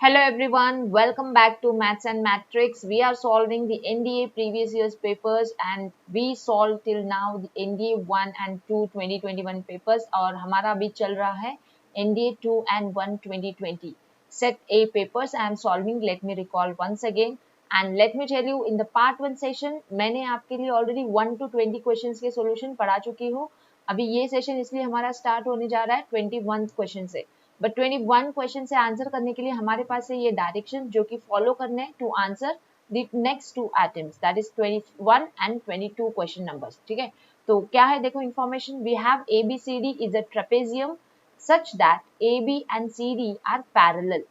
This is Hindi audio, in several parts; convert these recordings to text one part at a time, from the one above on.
Hello everyone, welcome back to Maths and Matrix. We are solving the NDA previous year's papers and we solved till now the NDA 1 and 2 2021 papers और हमारा अभी चल रहा है NDA 2 and 1 2020. Set A papers I am solving. Let me recall once again and let me tell you in the part 1 session मैंने आपके लिए already 1 to 20 questions के solution पढ़ा चुकी हूँ. अभी ये session इसलिए हमारा start होने जा रहा है 21 question से. बट 21 क्वेश्चन से आंसर करने के लिए हमारे पास है ये डायरेक्शन जो कि फॉलो करने हैं to answer the next two items that is 21 and 22 question numbers. ठीक है, तो क्या है देखो information. We have ABCD is a trapezium such that AB and CD are parallel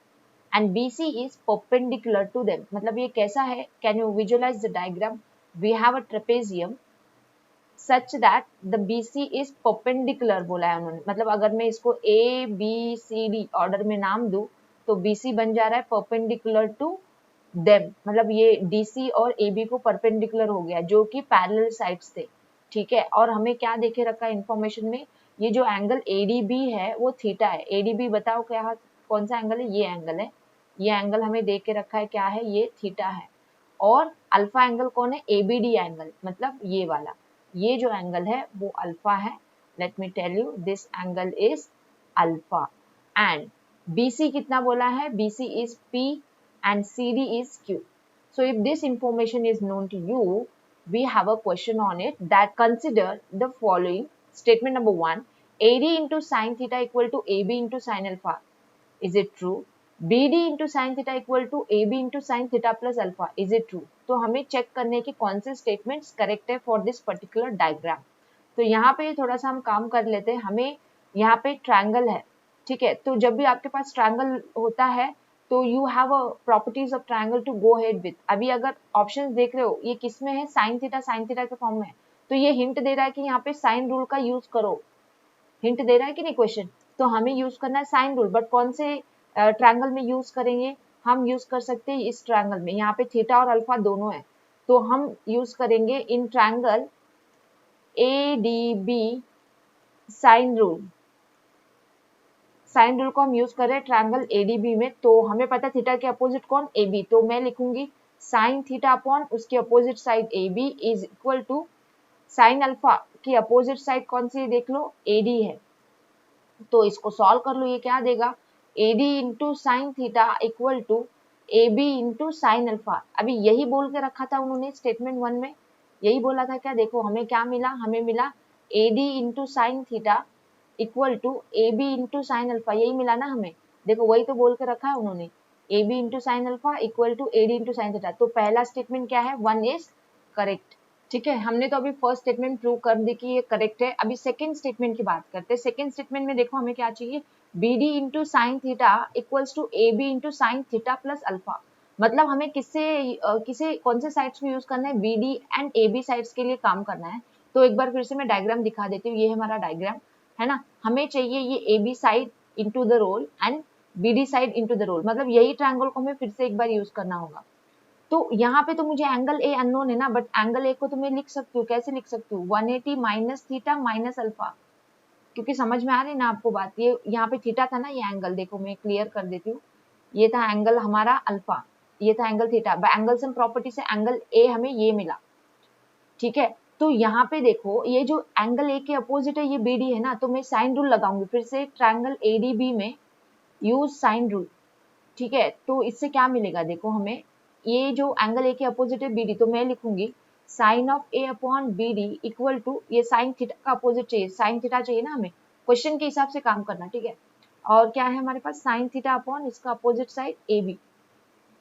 and BC is perpendicular to them. मतलब ये कैसा है, can you visualize the diagram? We have a trapezium such that the BC is perpendicular बोला है उन्होंने. मतलब अगर मैं इसको ABCD ऑर्डर में नाम दूं तो BC बन जा रहा है परपेंडिकुलर टू देम. मतलब ये DC और AB को परपेंडिकुलर हो गया जो कि पैरेलल साइड्स थे. ठीक है, और हमें क्या देखे रखा है इंफॉर्मेशन में, ये जो एंगल ADB है वो थीटा है. ADB बताओ क्या कौन सा एंगल है, ये एंगल है. ये एंगल हमें देख के रखा है क्या है, ये थीटा है. और अल्फा एंगल कौन है, ABD एंगल, मतलब ये वाला. ये जो एंगल है वो अल्फा है. Let me tell you this angle is alpha. And BC कितना बोला है, BC is P and CD is Q. So if this information is known to you, we have a question on it that consider the following. Statement number 1, AD into sin theta equal to AB into sin alpha. Is it true? BD into sin theta equal to AB into sin theta plus alpha. Is it true? तो हमें चेक करने के कौन से स्टेटमेंट्स करेक्ट है फॉर दिस पर्टिकुलर डायग्राम. तो यहाँ पे थोड़ा सा हम काम कर लेते हैं. हमें यहाँ पे ट्रायंगल है. ठीक है, तो जब भी आपके पास ट्रायंगल होता है तो you have a properties of triangle to go head with. अभी अगर ऑप्शंस देख रहे हो ये किस में है, साइन थीटा के फॉर्म में है. तो ये हिंट दे रहा है कि यहाँ पे साइन रूल का यूज करो. हिंट दे रहा है कि नहीं क्वेश्चन. तो हमें यूज करना है साइन रूल. बट कौन से ट्रायंगल में यूज करेंगे, हम यूज कर सकते हैं इस ट्रायंगल में. यहाँ पे थीटा और अल्फा दोनों है तो हम यूज करेंगे in triangle ADB sine rule. Sine rule को हम यूज कर रहे हैं ट्रायंगल ADB में. तो हमें पता है थीटा के अपोजिट कौन, AB. तो मैं लिखूंगी साइन थीटा अपॉन उसके opposite side AB is equal to sine alpha की अपोजिट साइड कौन सी देख लो, AD है. तो इसको सॉल्व कर लो. ये क्या देगा, AD into sine theta equal to AB into sine alpha. अभी यही बोल के रखा था उन्होंने स्टेटमेंट 1 में, यही बोला था क्या. देखो हमें क्या मिला, हमें मिला AD into sine theta equal to AB into sine alpha. यही मिला ना हमें. देखो वही तो बोल के रखा है उन्होंने, AB into sine alpha equal to AD into sine theta. तो पहला स्टेटमेंट क्या है, 1 इज करेक्ट. ठीक है, हमने तो अभी फर्स्ट स्टेटमेंट प्रूव कर दी कि ये करेक्ट है. अभी सेकंड स्टेटमेंट की बात करते हैं. सेकंड स्टेटमेंट में देखो हमें क्या चाहिए, BD into sine theta equals to AB into sine theta plus alpha. मतलब हमें किसे कौन से साइड्स में यूज करना है, BD एंड AB साइड्स के लिए काम करना है. तो एक बार फिर से मैं डायग्राम दिखा देती हूँ. ये है हमारा डायग्राम है ना. हमें चाहिए ये AB side into the role and BD side into the role. मतलब यही ट्रायंगल को हमें फिर से एक बार यूज करना होगा. तो यहाँ पे तो मुझे एंगल A अननोन है ना, बट एंगल A को तो मैं लिख सकती हूँ. कैसे लिख सकती हूँ, 180 माइनस थीटा माइनस अल्फा. क्योंकि समझ में आ रही है ना आपको बात. ये यहाँ पे थीटा था ना, ये एंगल देखो मैं क्लियर कर देती हूँ. ये था एंगल हमारा अल्फा, ये था angle theta. Angle sum property से एंगल A हमें ये मिला. ठीक है, तो यहाँ पे देखो ये जो एंगल A के अपोजिट है ये BD है ना, तो मैं साइन रूल लगाऊंगी फिर से ट्रायंगल ADB में, यूज साइन रूल. ठीक है, तो इससे क्या मिलेगा देखो हमें, ये जो एंगल A के अपोजिट है BD, तो मैं लिखूंगी sine of A upon BD equal to, ये साइन थीटा का अपोजिट चाहिए, साइन थीटा चाहिए ना हमें, क्वेश्चन के हिसाब से काम करना. ठीक है, और क्या है हमारे पास, साइन थीटा अपॉन इसका अपोजिट साइड AB.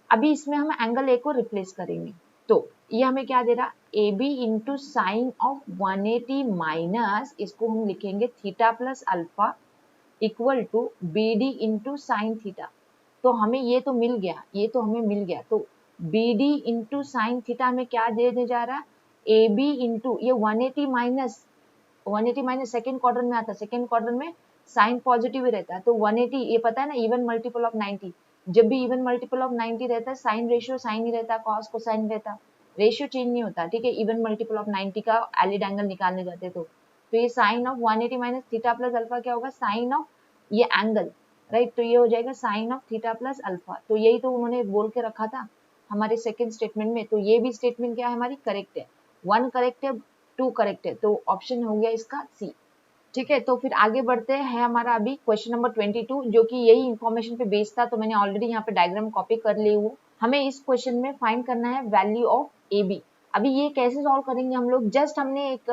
अभी इसमें हम एंगल A को रिप्लेस करेंगे. तो ये हमें क्या दे रहा, AB into sine of 180 minus, इसको हम लिखेंगे theta plus alpha equal to BD into sine theta. तो हमें ये तो मिल गया, ये तो हमें मिल गया. तो BD इंटू साइन थीटा में क्या देने जा रहा है, AB इंटू ये 180 माइनस सेकेंड क्वार्टर में आता है. सेकेंड क्वार्टर में साइन पॉजिटिव ही रहता है. तो 180 ये पता है ना, इवन मल्टीपल ऑफ 90. जब भी इवन मल्टीपल ऑफ 90 रहता है, साइन रेशियो साइन ही रहता है, कॉस को साइन रहता है, रेशियो चेंज नहीं होता. ठीक है, इवन मल्टीपल ऑफ 90 का एलिड एंगल निकालने जाते तो ये sine of 180 minus theta plus alpha क्या होगा, साइन ऑफ ये एंगल राइट। तो ये हो जाएगा sine of theta plus alpha. तो यही तो उन्होंने बोल के रखा था हमारे सेकंड स्टेटमेंट में। तो ये भी स्टेटमेंट क्या है हमारी, करेक्ट है। 1 करेक्ट है, 2 करेक्ट है, तो ऑप्शन हो गया इसका सी। ठीक है, तो फिर आगे बढ़ते हैं हमारा अभी क्वेश्चन नंबर 22, जो कि यही इंफॉर्मेशन पे बेस्ड था। तो मैंने ऑलरेडी यहाँ पे डायग्राम कॉपी कर ली हूँ। हमें इस क्वेश्चन में फाइंड करना है वैल्यू ऑफ ए बी। अभी ये कैसे सॉल्व करेंगे हम लोग, जस्ट हमने एक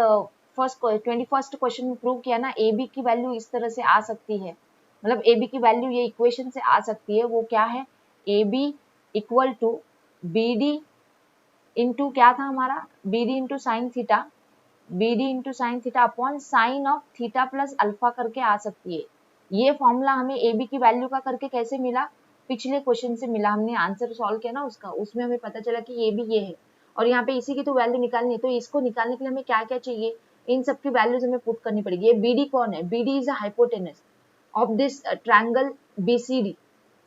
फर्स्ट 21st क्वेश्चन में प्रूव किया ना, ए बी की वैल्यू इस तरह से आ सकती है, मतलब ए बी की वैल्यू ये इक्वेशन से आ सकती है। वो क्या है, A B equal to B D into क्या था हमारा, B D into sine theta, B D into sine theta upon sine of theta plus alpha करके आ सकती है। ये फॉर्मूला हमें ए बी की वैल्यू का करके कैसे मिला, पिछले क्वेश्चन से मिला, हमने आंसर सॉल्व किया ना उसका, उसमें हमें पता चला कि ए बी ये है। और यहाँ पे इसी की तो वैल्यू निकालनी है, तो इसको निकालने के लिए हमें क्या क्या चाहिए, इन सबकी वैल्यूज हमें पुट करनी पड़ेगी। ये बी डी कौन है, B D is a hypotenuse of this triangle B C D.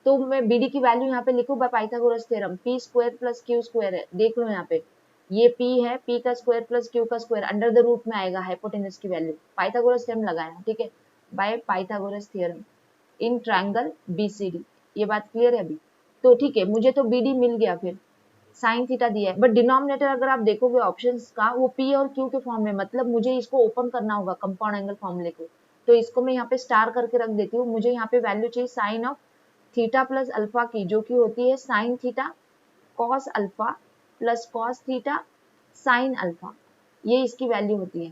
तो मैं बी डी की वैल्यू यहाँ पे लिखूँ by Pythagoras theorem, P square plus Q square है, देख लो यहाँ पे ये p है, p का स्क्वायर प्लस q का स्क्वायर अंडर द रूट में आएगा हाइपोटेनस की वैल्यू, पाइथागोरस थ्योरम लगाया, ठीक है, bye Pythagoras theorem in triangle BCD. ये बात क्लियर है अभी। तो ठीक है, मुझे तो bd मिल गया, फिर साइन थीटा दिया है, बट डिनोमिनेटर अगर आप देखोगे ऑप्शंस का, वो p और q के फॉर्म में, मतलब मुझे इसको ओपन करना होगा कंपाउंड एंगल फॉर्मूले को। तो इसको मैं यहाँ पे स्टार करके रख देती हूँ। मुझे यहाँ पे वैल्यू चाहिए sine of theta plus alpha की, जो कि होती है sine theta cos alpha plus cos theta sine alpha, ये इसकी वैल्यू होती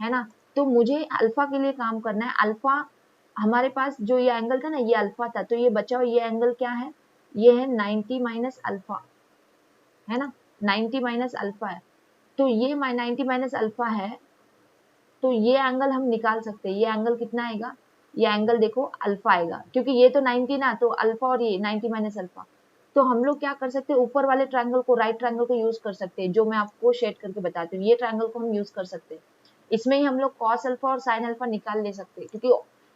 है ना। तो मुझे अल्फा के लिए काम करना है। अल्फा हमारे पास जो ये एंगल था ना, ये अल्फा था, तो ये बचा हुआ ये एंगल क्या है, ये है 90 माइनस अल्फा, है ना, 90 माइनस अल्फा है। तो ये 90 माइनस अल्फा है, तो ये एंगल हम निकाल सकते हैं। ये एंगल कितना आएगा, ये एंगल देखो अल्फा आएगा, क्योंकि ये तो 90 ना, तो अल्फा और ये 90 माइनस अल्फा। तो हम लोग क्या कर सकते हैं, ऊपर वाले ट्रायंगल को, राइट ट्रायंगल को यूज कर सकते हैं, जो मैं आपको शेड करके बताती हूँ। ये ट्रायंगल को हम यूज कर सकते हैं, इसमें ही हम लोग कॉस अल्फा और साइन अल्फा निकाल ले सकते हैं, क्योंकि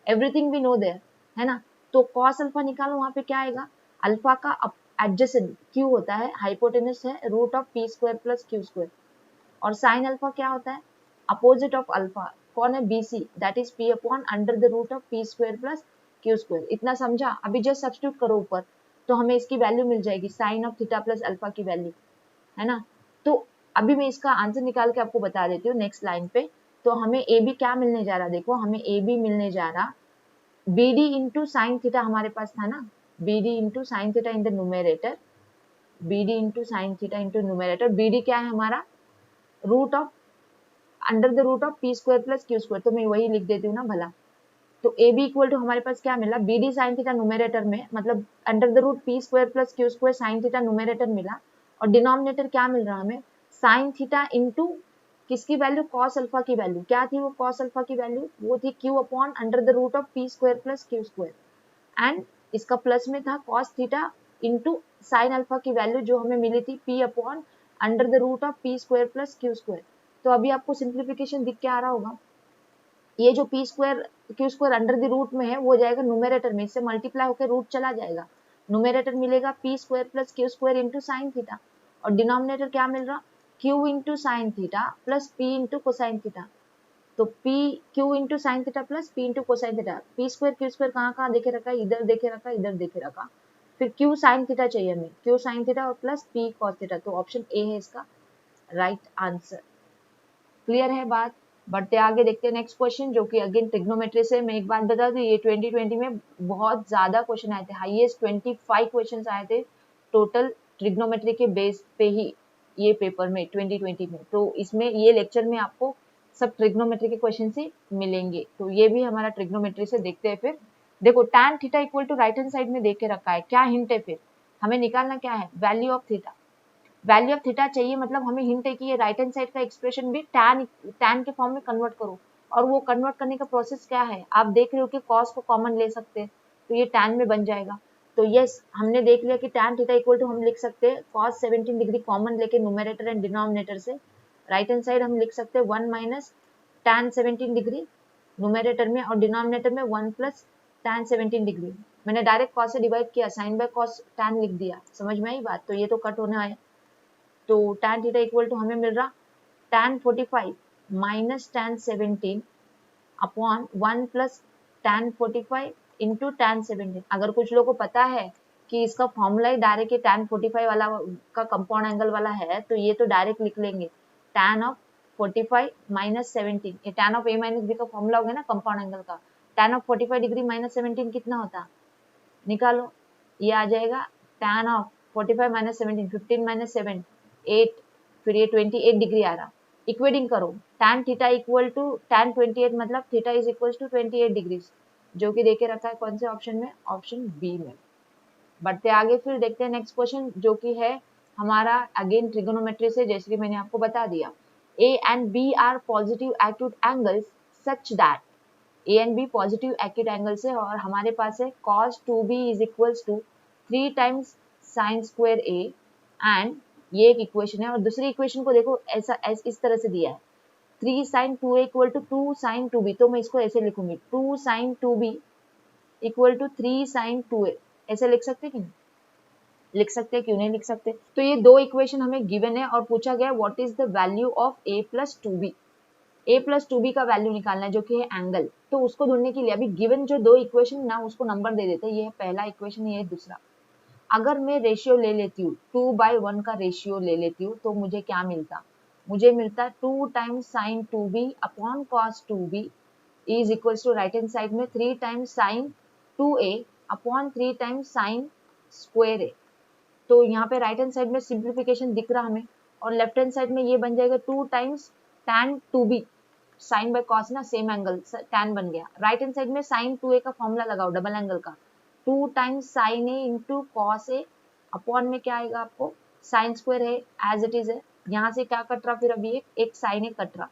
एवरीथिंग वी नो देयर, है ना। तो कॉस अल्फा निकालो, वहां पे क्या आएगा, अल्फा का एडजेसेंट क्यू होता है, हाइपोटेनस है root of P square plus Q square, और साइन अल्फा क्या होता है, अपोजिट ऑफ अल्फा, कौन है, BC, that is P upon under the root of P square plus Q square. इतना समझा, अभी जस्ट सब्स्टिट्यूट करो ऊपर, तो हमें इसकी वैल्यू मिल जाएगी, sine of theta plus alpha की वैल्यू, है ना। तो अभी मैं इसका आंसर निकाल के आपको बता देती हूँ नेक्स्ट लाइन पे। तो हमें ए बी क्या मिलने जा रहा, देखो हमें ए बी मिलने जा रहा, B D into sine theta हमारे पास था ना, B D into sine theta in the numerator, B D into sine theta into numerator, B D क्या है हमारा, root of under the root of P square plus Q square, तो मैं वही लिख देती हूँ ना भला। तो ए बी इक्वल टू हमारे पास क्या मिला, B D sine theta numerator में, मतलब under the root P square plus Q square sine theta numerator मिला, और डिनोमिनेटर क्या मिल रहा हमें, साइन थीटा इंटू किसकी वैल्यू, कॉस अल्फा की वैल्यू, क्या थी वो कॉस अल्फा की वैल्यू, वो थी Q upon under the root of P square plus Q square, and इसका प्लस में था cos theta into sine alpha की वैल्यू, जो हमें मिली थी P upon under the root of P square plus Q square. तो अभी आपको सिंप्लीफिकेशन दिख के आ रहा होगा, ये जो P square Q square under the root में है, वो जाएगा न्यूमेरेटर में, इससे मल्टीप्लाई होकर रूट चला जाएगा, न्यूमेरेटर मिलेगा P square plus Q square into sine theta, और डिनोमिनेटर क्या मिल रहा, Q into sine theta plus P into cosine theta. तो P Q into sine theta plus P into cosine theta, P square Q square कहाँ कहाँ देखे रखा है, इधर देखे रखा, इधर देखे रखा, फिर क्यू साइन थीटा चाहिए हमें, क्यू साइन थीटा और प्लस पी कॉस थीटा, तो ऑप्शन ए है इसका राइट आंसर। क्लियर है बात। बढ़ते आगे देखते हैं नेक्स्ट क्वेश्चन, जो कि अगेन ट्रिग्नोमेट्री से। मैं एक बात बता दूं, ये 2020 में बहुत ज्यादा क्वेश्चन आए थे, हाईएस्ट 25 क्वेश्चन आए थे टोटल ट्रिग्नोमेट्री के बेस पे ही ये पेपर में 2020 में। तो इसमें ये लेक्चर में आपको सब ट्रिग्नोमेट्री के क्वेश्चन ही मिलेंगे। तो ये भी हमारा ट्रिग्नोमेट्री से देखते हैं। फिर देखो tan theta equal to right hand side में देख के रखा है, क्या हिंट है, फिर हमें निकालना क्या है, value of theta. Value of theta चाहिए, मतलब हमें हिंट है कि ये राइट हैंड साइड का एक्सप्रेशन भी tan के फॉर्म में कन्वर्ट करो। और वो कन्वर्ट करने का प्रोसेस क्या है, आप देख रहे हो कि cos को कॉमन ले सकते हैं, तो ये tan में बन जाएगा। तो यस, हमने देख लिया कि tan थीटा इक्वल टू हम लिख सकते हैं cos 17 डिग्री कॉमन लेके न्यूमेरेटर एंड डिनोमिनेटर से, राइट हैंड साइड हम लिख सकते हैं 1 माइनस tan 17 डिग्री न्यूमेरेटर में, और डिनोमिनेटर में 1 प्लस tan 17 डिग्री। मैंने डायरेक्ट cos से डिवाइड किया, साइन बाय cos tan लिख दिया, समझ में आई बात। तो ये तो कट होना है, तो tan थीटा इक्वल टू हमें मिल रहा tan 45 minus tan 17 upon 1 plus tan 45 into tan 17। अगर कुछ लोगों को पता है कि इसका फॉर्मूला ही डायरेक्ट tan 45 वाला का कंपाउंड एंगल वाला है, तो ये तो डायरेक्ट लिख लेंगे tan ऑफ 45 माइनस 17। ये tan of a minus b का फॉर्मूला हो गया ना कंपाउंड एंगल का। tan ऑफ 45 डिग्री माइनस 17 कितना होता, निकालो। ये आ जाएगा tan ऑफ 45 माइनस 17, 15 माइनस 7 8, फिर ये 28 डिग्री आ रहा। इक्वेटिंग करो, tan theta equal to tan 28 मतलब theta is equal to 28 degree, जो कि देके रखा है कौन से ऑप्शन में, ऑप्शन बी में। बढ़ते आगे फिर देखते हैं नेक्स्ट क्वेश्चन, जो कि है हमारा अगेन ट्रिगोनोमेट्री से, जैसे कि मैंने आपको बता दिया। A and B are positive acute angles such that, A and B positive acute angles है और हमारे पास है cos 2b is equals to 3 times sine square A, and ये एक इक्वेशन है। और दूसरी इक्वेशन को देखो ऐसा इस तरह से दिया है 3 sin 2a equal to 2 sin 2b, तो मैं इसको ऐसे लिखूंगी 2 sin 2b equal to 3 sin 2a, ऐसे लिख सकते कि नहीं लिख सकते, क्यों नहीं लिख सकते। तो ये दो इक्वेशन हमें गिवन है और पूछा गया what is the value of a plus 2b, a plus 2b का वैल्यू निकालना है जो कि है एंगल। तो उसको ढूंढने के लिए अभी गिवन जो दो इक्वेशन ना उसको नंबर दे देते हैं, ये है पहला इक्वेशन, ये है दूसरा। अगर मैं रेशियो ले लेती हूँ 2/1 का रेशियो ले लेती हूँ तो मुझे क्या मिलता, मुझे मिलता 2 times sine 2b upon cos 2b is equals to right hand side में 3 times sine 2a upon 3 times sine square A. तो यहाँ पे राइट हैंड साइड में सिंप्लीफिकेशन दिख रहा हमें, और लेफ्ट हैंड साइड में ये बन जाएगा 2 times tan 2b, sine by cos ना सेम एंगल tan बन गया। राइट हैंड साइड में साइन 2a का फॉर्मूला लगाओ डबल एंगल का, 2 times sine A into cos A upon में क्या आएगा आपको साइन स्क्वायर है एज इट इज है। यहाँ से क्या कट रहा फिर अभी एक साइन ए कट रहा,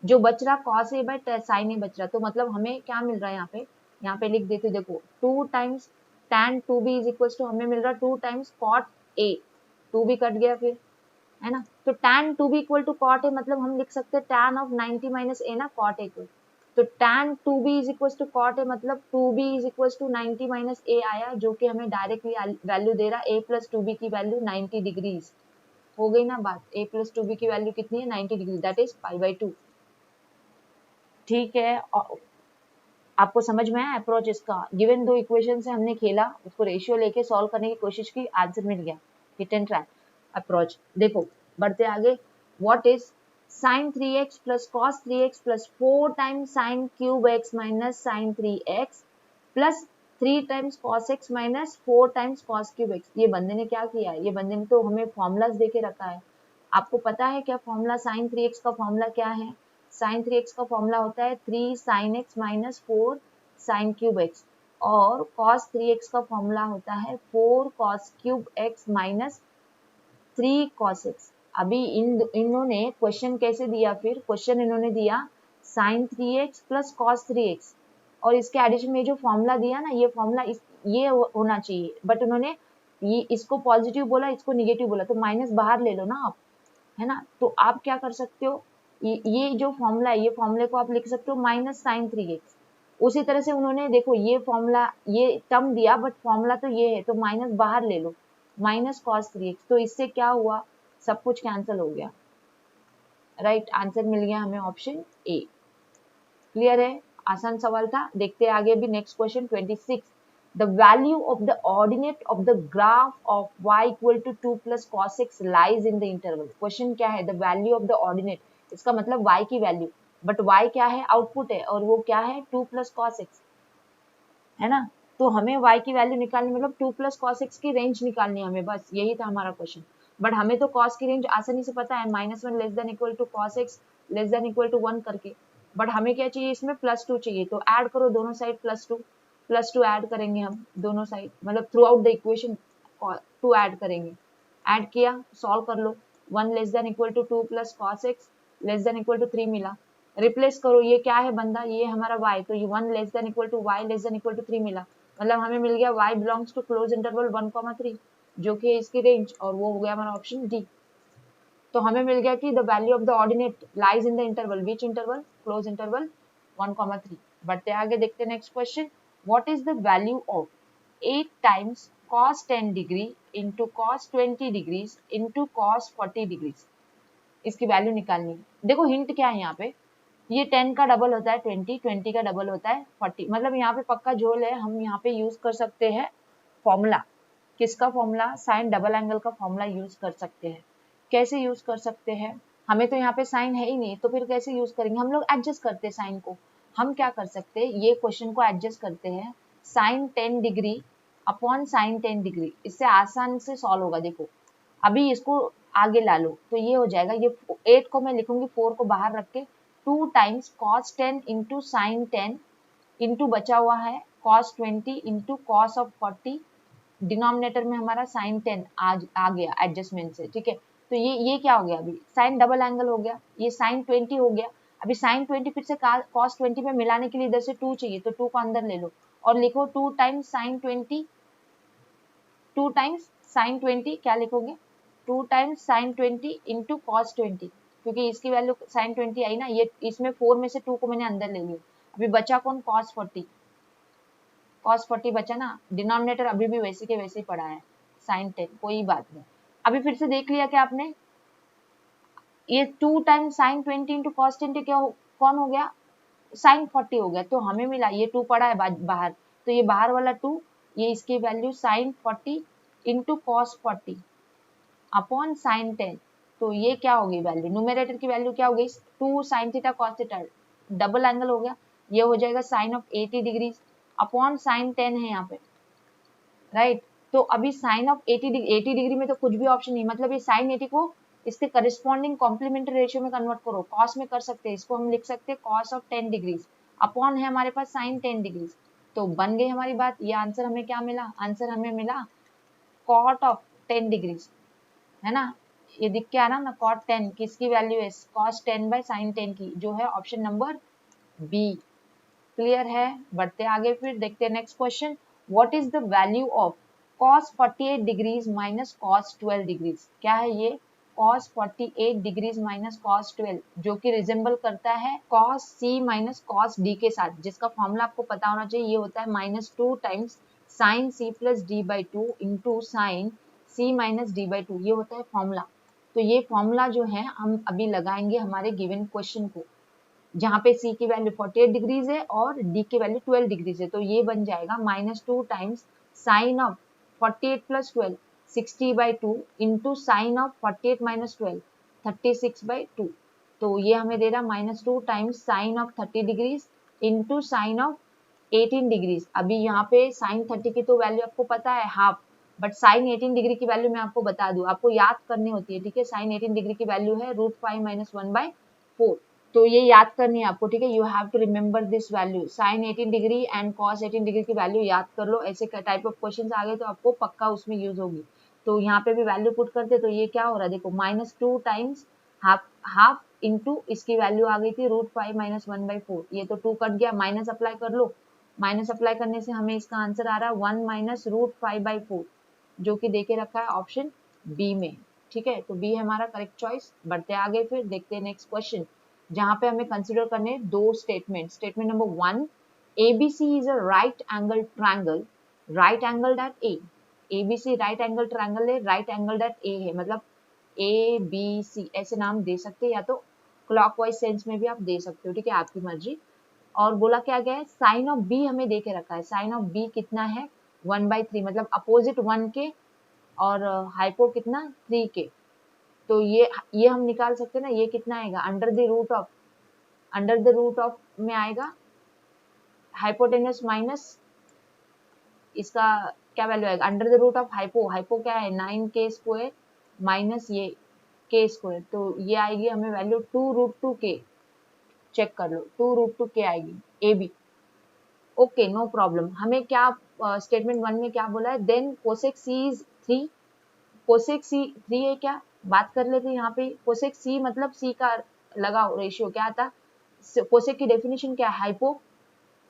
जो बच रहा कॉस ए बाय साइन ए बच रहा। तो मतलब हमें क्या मिल रहा है यहाँ पे लिख देते देखो 2 times tan 2b is equal to हमें मिल रहा 2 times cot a, 2b cut गया फिर है ना। तो tan 2b equal to cot a मतलब हम लिख सकते हैं tan ऑफ 90 माइनस a ना cot a को। तो tan 2b is equal to cot a मतलब 2b is equal to 90 minus a आया, जो कि हमें डायरेक्टली वैल्यू दे रहा a प्लस 2b की वैल्यू 90 डिग्रीज। हो गई ना बात, a प्लस 2b की वैल्यू कितनी है 90 डिग्री, दैट इज π/2। ठीक है, आपको समझ में आया अप्रोच इसका। गिवन दो इक्वेशन से हमने खेला, उसको रेशियो लेके सॉल्व करने की कोशिश की, आंसर मिल गया, हिट एंड ट्राई अप्रोच। देखो बढ़ते आगे, what is sin 3x plus cos 3x plus 4 times sin cube x minus sin 3x plus 3 times cos x minus 4 times cos cube x। ये बंदे ने क्या किया है, ये बंदे ने तो हमें फॉर्मूलाज देके रखा है। आपको पता है क्या फॉर्मूला sin 3x का फॉर्मूला क्या है, sin 3x का फॉर्मूला होता है 3 sin x minus 4 sin cube x, और cos 3x का फॉर्मूला होता है 4 cos cube x minus 3 cos x। अभी इन्होंने क्वेश्चन कैसे दिया, फिर क्वेश्चन इन्होंने दिया sin 3x plus cos 3x, और इसके एडिशन में जो फॉर्मूला दिया ना, ये फॉर्मूला ये होना चाहिए, बट उन्होंने ये इसको पॉजिटिव बोला, इसको निगेटिव बोला, तो माइनस बाहर ले लो ना आप, है ना। तो आप क्या कर सकते हो, ये जो फॉर्मूला है, ये फॉर्मूले को आप लिख सकते हो माइनस साइन 3x। उसी तरह से उन्होंने देखो ये फॉर्मूला, ये टर्म दिया बट फॉर्मूला तो ये है, तो माइनस बाहर ले लो, माइनस cos 3x। तो इससे क्या हुआ, सब कुछ कैंसिल हो गया, राइट आंसर मिल गया हमें ऑप्शन ए। क्लियर है, आसान सवाल था। देखते हैं आगे भी next question 26। The value of the ordinate of the graph of y equal to 2 plus cos x lies in the interval। Question क्या है, the value of the ordinate, इसका मतलब y की वैल्यू, बट y क्या है, आउटपुट है, और वो क्या है 2 plus cos x, है ना। तो हमें y की वैल्यू निकालनी, मतलब 2 plus cos x की रेंज निकालनी है हमें, बस यही था हमारा क्वेश्चन। बट हमें तो cos की रेंज आसानी से पता है, -1 less than equal to cos x less than equal to 1 करके। बट हमें क्या चाहिए, इसमें +2 चाहिए, तो ऐड करो दोनों साइड +2 ऐड करेंगे हम दोनों साइड, मतलब throughout the equation 2 add करेंगे। ऐड किया, सॉल्व कर लो, 1 less than equal to 2 plus cos x less than equal to 3 मिला। रिप्लेस करो, ये क्या है बंदा, ये हमारा y, तो ये 1 less than equal to y less than equal to 3 मिला, मतलब हमें मिल गया y belongs to close interval 1,3, जो कि इसकी रेंज, और वो हो गया हमारा ऑप्शन डी। तो हमें मिल गया कि the value of the ordinate lies in the interval, which interval, close interval 1,3। बढ़ते आगे देखते हैं next question, what is the value of 8 times cos 10 degree into cos 20 degrees into cos 40 degrees. इसकी वैल्यू निकालनी है। देखो हिंट क्या है यहाँ पे, ये 10 का डबल होता है 20, 20 का डबल होता है 40, मतलब यहाँ पे पक्का झोल है। हम यहाँ पे यूज कर सकते हैं फॉर्मूला, किसका फॉर्मूला, साइन डबल एंगल का फॉर्मूला यूज कर सकते हैं। कैसे यूज कर सकते हैं, हमें तो यहाँ पे साइन है ही नहीं, तो फिर कैसे यूज करेंगे, हम लोग एडजस्ट करते हैं साइन को। हम क्या कर सकते हैं, ये क्वेश्चन को एडजस्ट करते हैं, sine 10 degree upon sine 10 degree, इससे आसान से सॉल्व होगा। देखो अभी इसको आगे ला लो तो ये हो जाएगा, ये 8 को मैं लिखूंगी 4 को बाहर रख के, 2 times cos 10 into sine 10 into बचा हुआ है cos 20 into cos of 40, denominator में हमारा साइन 10 आ गया एडजस्टमेंट से, ठीक है। तो ये क्या हो गया, अभी साइन डबल एंगल हो गया, ये साइन 20 हो गया। अभी साइन 20 फिर से cos 20 में मिलाने के लिए इधर से 2 चाहिए, तो 2 को अंदर ले लो और लिखो 2 टाइम्स साइन 20, 2 टाइम्स साइन 20 क्या लिखोगे, 2 टाइम्स साइन 20 इंटू कॉस 20, क्योंकि इसकी वैल्यू साइन 20 आई ना, ये इसमें 4 में से 2 को मैंने अंदर ले लिया। अभी बचा कौन, cos 40, cos 40 बचा ना, डिनोमिनेटर अभी भी वैसे के वैसे ही पड़ा है साइन 10, कोई बात नहीं। अभी फिर से देख लिया क्या आपने, ये 2 टाइम्स साइन 20 इंटू कॉस 20 क्या कौन हो गया, साइन 40 हो गया। तो हमें मिला, ये 2 पड़ा है बाहर, तो ये बाहर वाला 2, ये इसकी value sine 40 into cos 40 upon sine 10, तो ये क्या होगी वैल्यू, न्यूमरेटर की वैल्यू क्या हो गई, 2 sine theta cos theta, double angle हो गया, ये हो जाएगा sine of 80 degree upon sine 10 है यहाँ पे, राइट। तो अभी साइन ऑफ 80 डिग्री में तो कुछ भी ऑप्शन नहीं, मतलब ये साइन 80 को इसके करस्पॉन्डिंग कॉम्प्लीमेंट्री रेशियो में कन्वर्ट करो, कॉस में कर सकते हैं, इसको हम लिख सकते हैं कॉस ऑफ 10 डिग्री अपॉन है हमारे पास साइन 10 डिग्री, तो बन गई हमारी बात। ये आंसर हमें क्या मिला, आंसर हमें मिला कॉट ऑफ 10 डिग्री, है ना, ये दिख के आ रहा ना, कॉट 10 किसकी वैल्यू है, कॉस 10 बाय साइन 10 की, जो है ऑप्शन नंबर बी। क्लियर है, बढ़ते आगे, फिर देखते हैं next question, what is the value of cos 48 degrees minus cos 12 degrees, क्या है ये, cos 48 डिग्रीज माइनस cos 12, जो कि रिजेंबल करता है cos c minus cos d के साथ, जिसका फॉर्मूला आपको पता होना चाहिए, ये होता है -2 times sign c plus d by 2 into sign c minus d by 2, ये होता है फॉर्मूला। तो ये फॉर्मूला जो है हम अभी लगाएंगे हमारे गिवन क्वेश्चन को, जहाँ पे C की वैल्यू 48 डिग्रीज है और D की वैल्यू 12 डिग्रीज है, तो ये बन जाएगा -2 times sign of 48 plus 12 60 by 2 into sine of 48 minus 12 36 by 2, तो ये हमें दे रहा -2 times sign of 30 degrees into sine of 18 degrees. अभी यहाँ पे साइन 30 की तो वैल्यू आपको पता है हाफ, बट साइन 18 डिग्री की वैल्यू मैं आपको बता दूं, आपको याद करनी होती है, ठीक है। साइन 18 डिग्री की वैल्यू है √5 माइनस 1/4, तो ये याद करनी है आपको, ठीक है। You have to remember this value, sine 18 degree and cos 18 degree की वैल्यू याद कर लो, ऐसे टाइप ऑफ क्वेश्चन आ गए तो आपको पक्का उसमें यूज होगी। तो यहाँ पे भी वैल्यू पुट करते, तो ये क्या हो रहा है, देखो -2 टाइम्स हाफ इंटू इसकी वैल्यू आ गई थी √5 माइनस 1/4, ये तो 2 कट गया, माइनस अप्लाई कर लो, माइनस अप्लाई करने से हमें इसका आंसर आ रहा है 1 माइनस √5/4, जो कि देके रखा है ऑप्शन बी में, ठीक है। तो बी है हमारा करेक्ट चॉइस। बढ़ते आगे, फिर देखते हैं नेक्स्ट क्वेश्चन, जहां पे हमें कंसिडर करने दो statement. Statement number 1, ABC is a right angle triangle, right angle at A, ABC right angle triangle है, राइट एंगल एट ए है, मतलब ABC ऐसे नाम दे सकते हैं, या तो क्लॉकवाइज सेंस में भी आप दे सकते हो, ठीक है, आपकी मर्जी। और बोला क्या गया है, साइन ऑफ बी हमें देके रखा है, साइन ऑफ बी कितना है 1/3, मतलब अपोजिट 1 के और हाइपो कितना 3 के, तो ये हम निकाल सकते हैं ना, ये कितना आएगा अंडर द रूट ऑफ में आएगा हाइपोटेनस माइनस इसका क्या वैल्यू आएगा, under the root of hypo क्या है 9k² माइनस ये k², तो ये आएगी हमें वैल्यू 2√2k, चेक कर लो 2√2k आएगी A B. Okay, no problem. हमें क्या स्टेटमेंट 1 में क्या बोला है, then cosec C is 3, cosec C 3 है क्या, बात कर लेते हैं यहाँ पे। कोसेक सी मतलब सी का लगाओ रेशियो क्या आता, कोसेक की डेफिनेशन क्या है,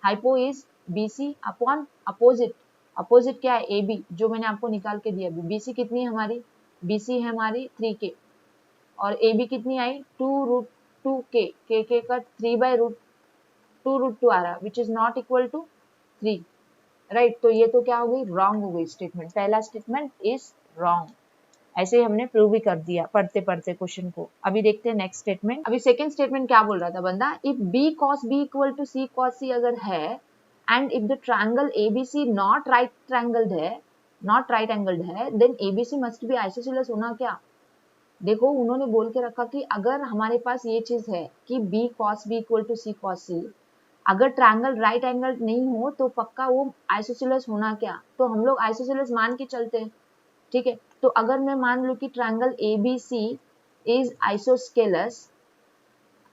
hypo is BC upon opposite, opposite क्या है AB, जो मैंने आपको निकाल के दिया। BC कितनी है हमारी, BC है हमारी 3k और AB कितनी आई 2√2k, k का 3/2√2 आ रहा, which is not equal to 3, right. तो ये तो क्या हो गई, रॉन्ग हो गई स्टेटमेंट, पहला स्टेटमेंट इज रॉन्ग, ऐसे ही हमने प्रूव भी कर दिया पढ़ते पढ़ते क्वेश्चन को। अभी देखते हैं नेक्स्ट स्टेटमेंट। अभी सेकंड स्टेटमेंट क्या बोल रहा था बंदा, if B cos B equal to C cos C अगर है and if the triangle ABC not right triangled है then ABC must be isosceles होना क्या। देखो उन्होंने बोल के रखा कि अगर हमारे पास ये चीज है कि B cos B equal to C cos C, अगर ट्रायंगल राइट एंगल नहीं हो तो पक्का वो आइसोसेलेस होना क्या। तो हम लोग आइसोसेलेस मान के चलते हैं, ठीक है। तो अगर मैं मान लूं कि ट्रायंगल एबीसी इज आइसोस्केलस,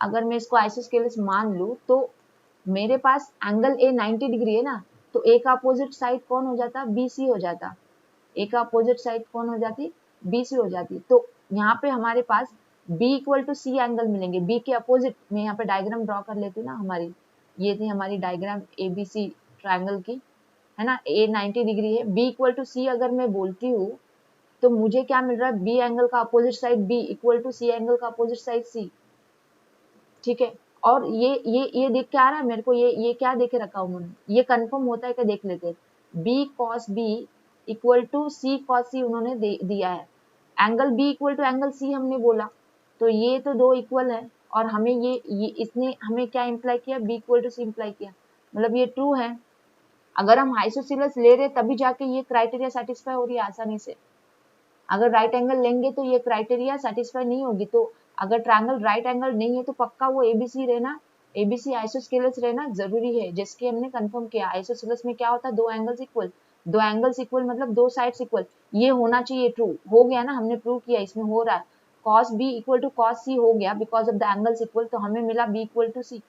अगर मैं इसको आइसोस्केलस मान लूं तो मेरे पास एंगल ए 90 डिग्री है ना, तो ए का अपोजिट साइड कौन हो जाता, बी सी हो जाता। ए का अपोजिट साइड कौन हो जाती, बी सी हो जाती। तो यहाँ पे हमारे पास B equal to C angle मिलेंगे, बी के अपोजिट। मैं यहाँ पे डायग्राम ड्रॉ कर लेती हूँ ना, हमारी ये थी हमारी डायग्राम एबीसी ट्रायंगल की, है ना। ए 90 डिग्री है, बी इक्वल टू सी अगर मैं बोलती हूँ तो मुझे क्या मिल रहा है, बी एंगल का opposite side B equal to C angle का अपोजिट साइड सी, ठीक है। और ये देख के आ रहा है मेरे को, ये क्या देखे रखा उन्होंने, ये कंफर्म होता है क्या देख लेते हैं। B cos B equal to C cos C उन्होंने दिया है, angle B equal to angle C हमने बोला, तो ये तो दो इक्वल है। और हमें ये इसने हमें क्या इम्प्लाई किया, B equal to C imply किया, मतलब ये ट्रू है। अगर हम आइसोसेलेस ले रहे तभी जाके ये क्राइटेरिया सेटिस्फाई हो रही है आसानी से। अगर राइट एंगल लेंगे तो ये क्राइटेरिया सेटिस्फाई नहीं होगी। तो अगर ट्रायंगल राइट एंगल नहीं है तो पक्का वो एबीसी रहना, एबीसी आइसोस्केलस रहना जरूरी है, जिसके हमने कंफर्म किया। आइसोसेलेस में क्या होता है, दो एंगल्स इक्वल, दो एंगल्स इक्वल मतलब दो साइड्स इक्वल, ये होना चाहिए ट्रू। हो गया ना, हमने प्रूव किया, इसमें हो रहा है। Cos B equal to cos C हो गया because of the angles equal, तो हमें मिला बी इक्वल टू सी,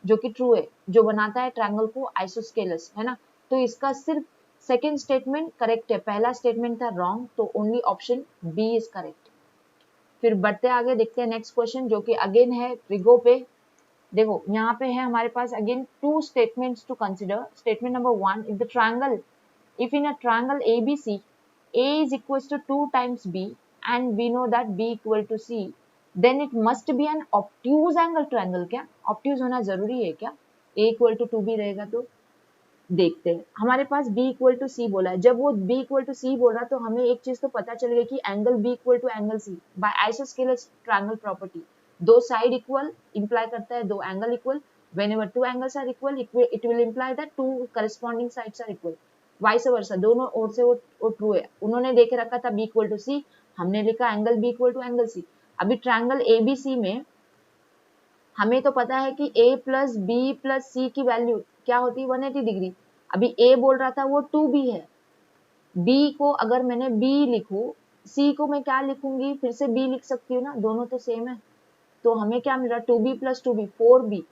जो कि ट्रू है, जो बनाता है ट्रायंगल को आइसोस्केलस, है ना। तो इसका सिर्फ सेकेंड स्टेटमेंट करेक्ट है, पहला स्टेटमेंट था रॉन्ग, तो only option B is correct. फिर बढ़ते आगे देखते हैं नेक्स्ट क्वेश्चन, जो कि अगेन है ट्रिगो पे। देखो यहाँ पे है हमारे पास again two statements to consider. Statement number one, if the triangle, if in a triangle ABC A is equals to 2 times B and we know that B equal to C, then it must be an obtuse angle triangle। क्या obtuse होना जरूरी है क्या, A equal to 2B रहेगा तो। देखते हैं, हमारे पास b इक्वल टू सी बोला है, जब वो b इक्वल टू सी बोल रहा तो हमें एक चीज तो पता चल गई कि angle b equal to angle c by isosceles triangle property. दो साइड इक्वल इंप्लाई करता है दो angle equal, whenever two angles are equal it will imply that two corresponding sides are equal, vice versa, दोनों ओर से वो ट्रू है। उन्होंने देखे रखा था b इक्वल टू सी, हमने लिखा angle b equal to angle c। अभी ट्रायंगल एबीसी में हमें तो पता है कि a plus B plus C की वैल्यू क्या होती है, 180 डिग्री। अभी a बोल रहा था वो 2b है, b को अगर मैंने b लिखूं, c को मैं क्या लिखूंगी, फिर से b लिख सकती हूँ ना, दोनों तो सेम है। तो हमें क्या मिल रहा, 2b plus 2b 4b,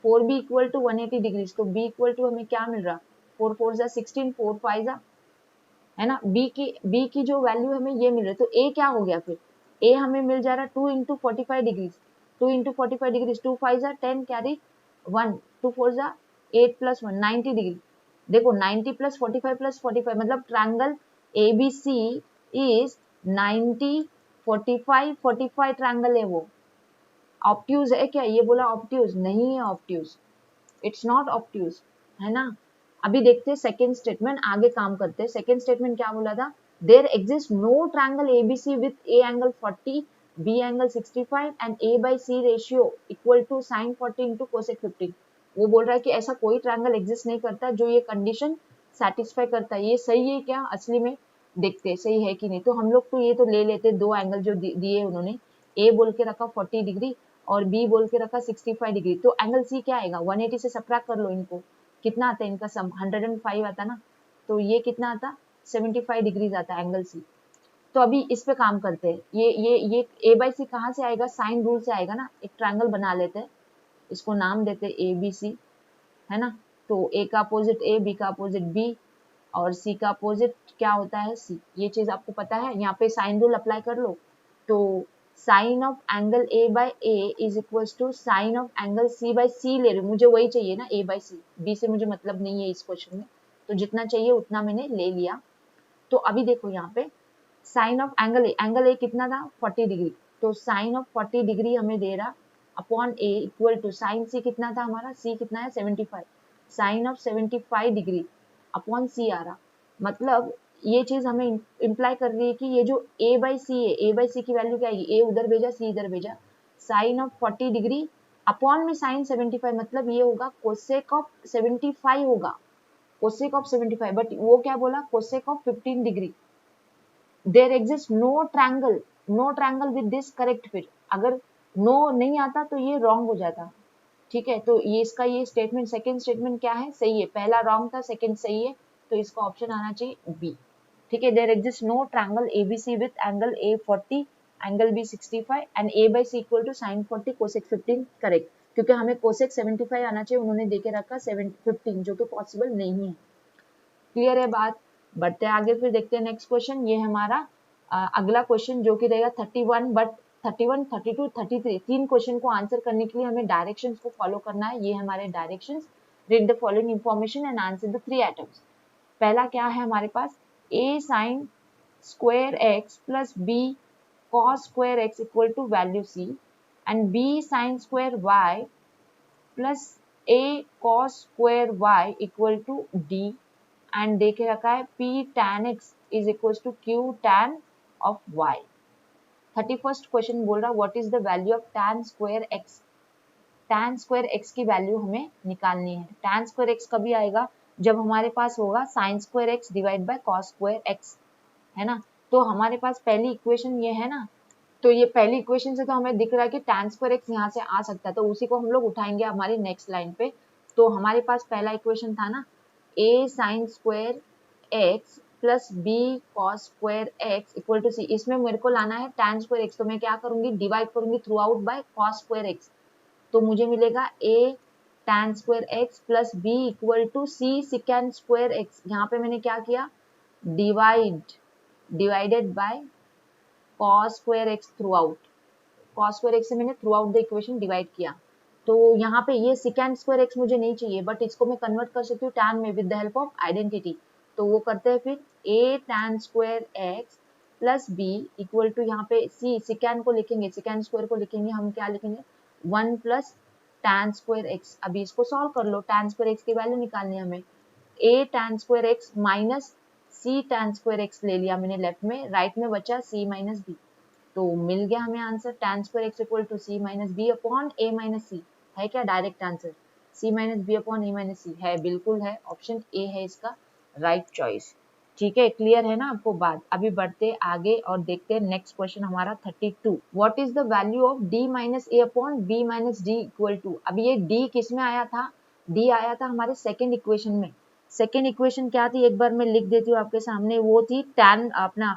4b equal to 180 degree. तो b इक्वल टू हमें क्या मिल रहा, 4 4 जा 16, 4 5 जा, है ना। b की जो वैल्यू हमें ये मिल रही है, तो a क्या हो गया फिर, a हमें मिल जा रहा 2 इंटू 45 डिग्री, 2 इंटू 45 डिग्री, 2 5 जा 10 कैरी 1, 2 4 जा 8 प्लस 1 90 डिग्री। देखो 90 प्लस 45 प्लस 45 मतलब ट्रायंगल ABC इज 90 45 45 ट्रायंगल है वो। ऑब्ट्यूज है क्या, ये बोला ऑब्ट्यूज नहीं है, ऑब्ट्यूज इट्स नॉट ऑब्ट्यूज, है ना। अभी देखते हैं सेकेंड स्टेटमेंट, आगे काम करते हैं। सेकेंड स्टेटमेंट क्या बोला था, there exist no triangle ABC with A angle 40 B angle 65 and A by C ratio equal to sine 40 into cosec 15। वो बोल रहा है कि ऐसा कोई ट्रायंगल एग्जिस्ट नहीं करता जो ये कंडीशन सेटिस्फाई करता है। ये सही है क्या असली में, देखते हैं सही है कि नहीं। तो हम लोग तो ये तो ले लेते, दो एंगल जो दिए उन्होंने, ए बोल के रखा 40 डिग्री और बी बोल के रखा 65 डिग्री, तो एंगल सी क्या आएगा, 180 से सबट्रैक्ट कर लो इनको, कितना आता है इनका सम, 105 आता ना, तो ये कितना आता 75 डिग्रीज आता है एंगल सी। तो अभी इस पे काम करते हैं। ये ए बाई सी कहाँ से आएगा, साइन रूल से आएगा ना। एक ट्रायंगल बना लेते हैं, इसको नाम देते हैं ए बी सी, है ना। तो ए का अपोजिट ए, बी का अपोजिट बी और सी का अपोजिट क्या होता है सी, ये चीज आपको पता है। यहाँ पे साइन रूल अप्लाई कर लो, तो sine of angle A by A is equal to sine of angle C by C ले रही हूँ, मुझे वही चाहिए ना ए बाय सी, बी से मुझे मतलब नहीं है इस क्वेश्चन में, तो जितना चाहिए उतना मैंने ले लिया। तो अभी देखो यहाँ पे साइन ऑफ एंगल ए कितना था 40 डिग्री, तो साइन ऑफ 40 डिग्री हमें दे रहा upon A equal to sine C कितना था हमारा, सी कितना है 75, sine of 75 degree upon C आ रहा। मतलब ये चीज हमें इम्प्लाई कर रही है कि ये जो a बाई सी है, a बाई सी की वैल्यू क्या आएगी, a उधर भेजा सी इधर भेजा, साइन ऑफ 40 डिग्री अपॉन में साइन 75, मतलब ये होगा कोसेक ऑफ 75 होगा, कोसेक ऑफ 75, बट वो क्या बोला, cosec of 15 degree. There exist no triangle, no triangle with this correct, फिर अगर नो नहीं आता तो ये रॉन्ग हो जाता, ठीक है। तो ये इसका ये स्टेटमेंट, सेकंड स्टेटमेंट क्या है, सही है, पहला रॉन्ग था, सेकंड सही है, तो इसका ऑप्शन आना चाहिए बी, ठीक है। There exist no triangle ABC with angle A 40 angle B 65 and A by C equal to sine 40 cosec 15, correct, क्योंकि हमें कोसेक 75 आना चाहिए, उन्होंने देके रखा 15 जो कि पॉसिबल नहीं है। क्लियर है बात, बढ़ते आगे, फिर देखते हैं नेक्स्ट क्वेश्चन। ये हमारा अगला क्वेश्चन जो कि रहेगा 31, बट 31, 32, 33 तीन क्वेश्चन को आंसर करने के लिए हमें डायरेक्शंस को फॉलो करना है। ये हमारे directions, read the following information and answer the 3 items. पहला क्या है हमारे पास, a sin square x plus b cos square x equal to value c and b sin square y plus a cos square y equal to d and देखे रखा है p tan x is equals to q tan of y। 31st question बोल रहा what is the value of tan square x, tan square x की वैल्यू हमें निकालनी है। tan स्क्वायर x कभी आएगा, जब हमारे पास होगा sin square x divide by cos square x, है ना। तो हमारे पास पहली इक्वेशन ये है ना, तो ये पहली इक्वेशन से तो हमें दिख रहा है कि tan स्क्वायर x यहाँ से आ सकता है, तो उसी को हम लोग उठाएंगे हमारी नेक्स्ट लाइन पे। तो हमारे पास पहला इक्वेशन था ना, a sin square x plus b cos square x equal to c, इसमें मेरे को लाना है tan स्क्वायर x, तो मैं क्या करूंगी, डिवाइड करूंगी throughout by cos square x, तो मुझे मिलेगा a tan square x plus b equal to c secant square x। यहाँ पे मैंने क्या किया, divided by cos square x throughout, cos square x से मैंने throughout the equation divide किया। तो यहाँ पे ये secant स्क्वायर x मुझे नहीं चाहिए, बट इसको मैं कन्वर्ट कर सकती हूँ tan में with the help of identity. तो वो करते हैं फिर a tan square x plus b equal to, यहाँ पे c secant को लिखेंगे, secant स्क्वायर को लिखेंगे हम, क्या लिखेंगे 1 प्लस tan स्क्वायर x। अभी इसको सॉल्व कर लो, tan स्क्वायर x की वैल्यू निकालनी है हमें, a tan square x minus c tan square x ले लिया मैंने लेफ्ट में, राइट में बचा c माइनस b, तो मिल गया हमें answer tan square x equal to c minus B upon a minus C. है क्या direct answer, c minus B upon a minus C है, बिल्कुल है, ऑप्शन ए है इसका राइट चॉइस। ठीक है, क्लियर है ना आपको बात। अभी बढ़ते आगे और देखते हैं नेक्स्ट क्वेश्चन हमारा 32। What is the value of d minus a upon b minus d equal to, अब ये d किस में आया था, d आया था हमारे सेकेंड इक्वेशन में। सेकेंड इक्वेशन क्या थी, एक बार मैं लिख देती हूँ आपके सामने, वो थी tan अपना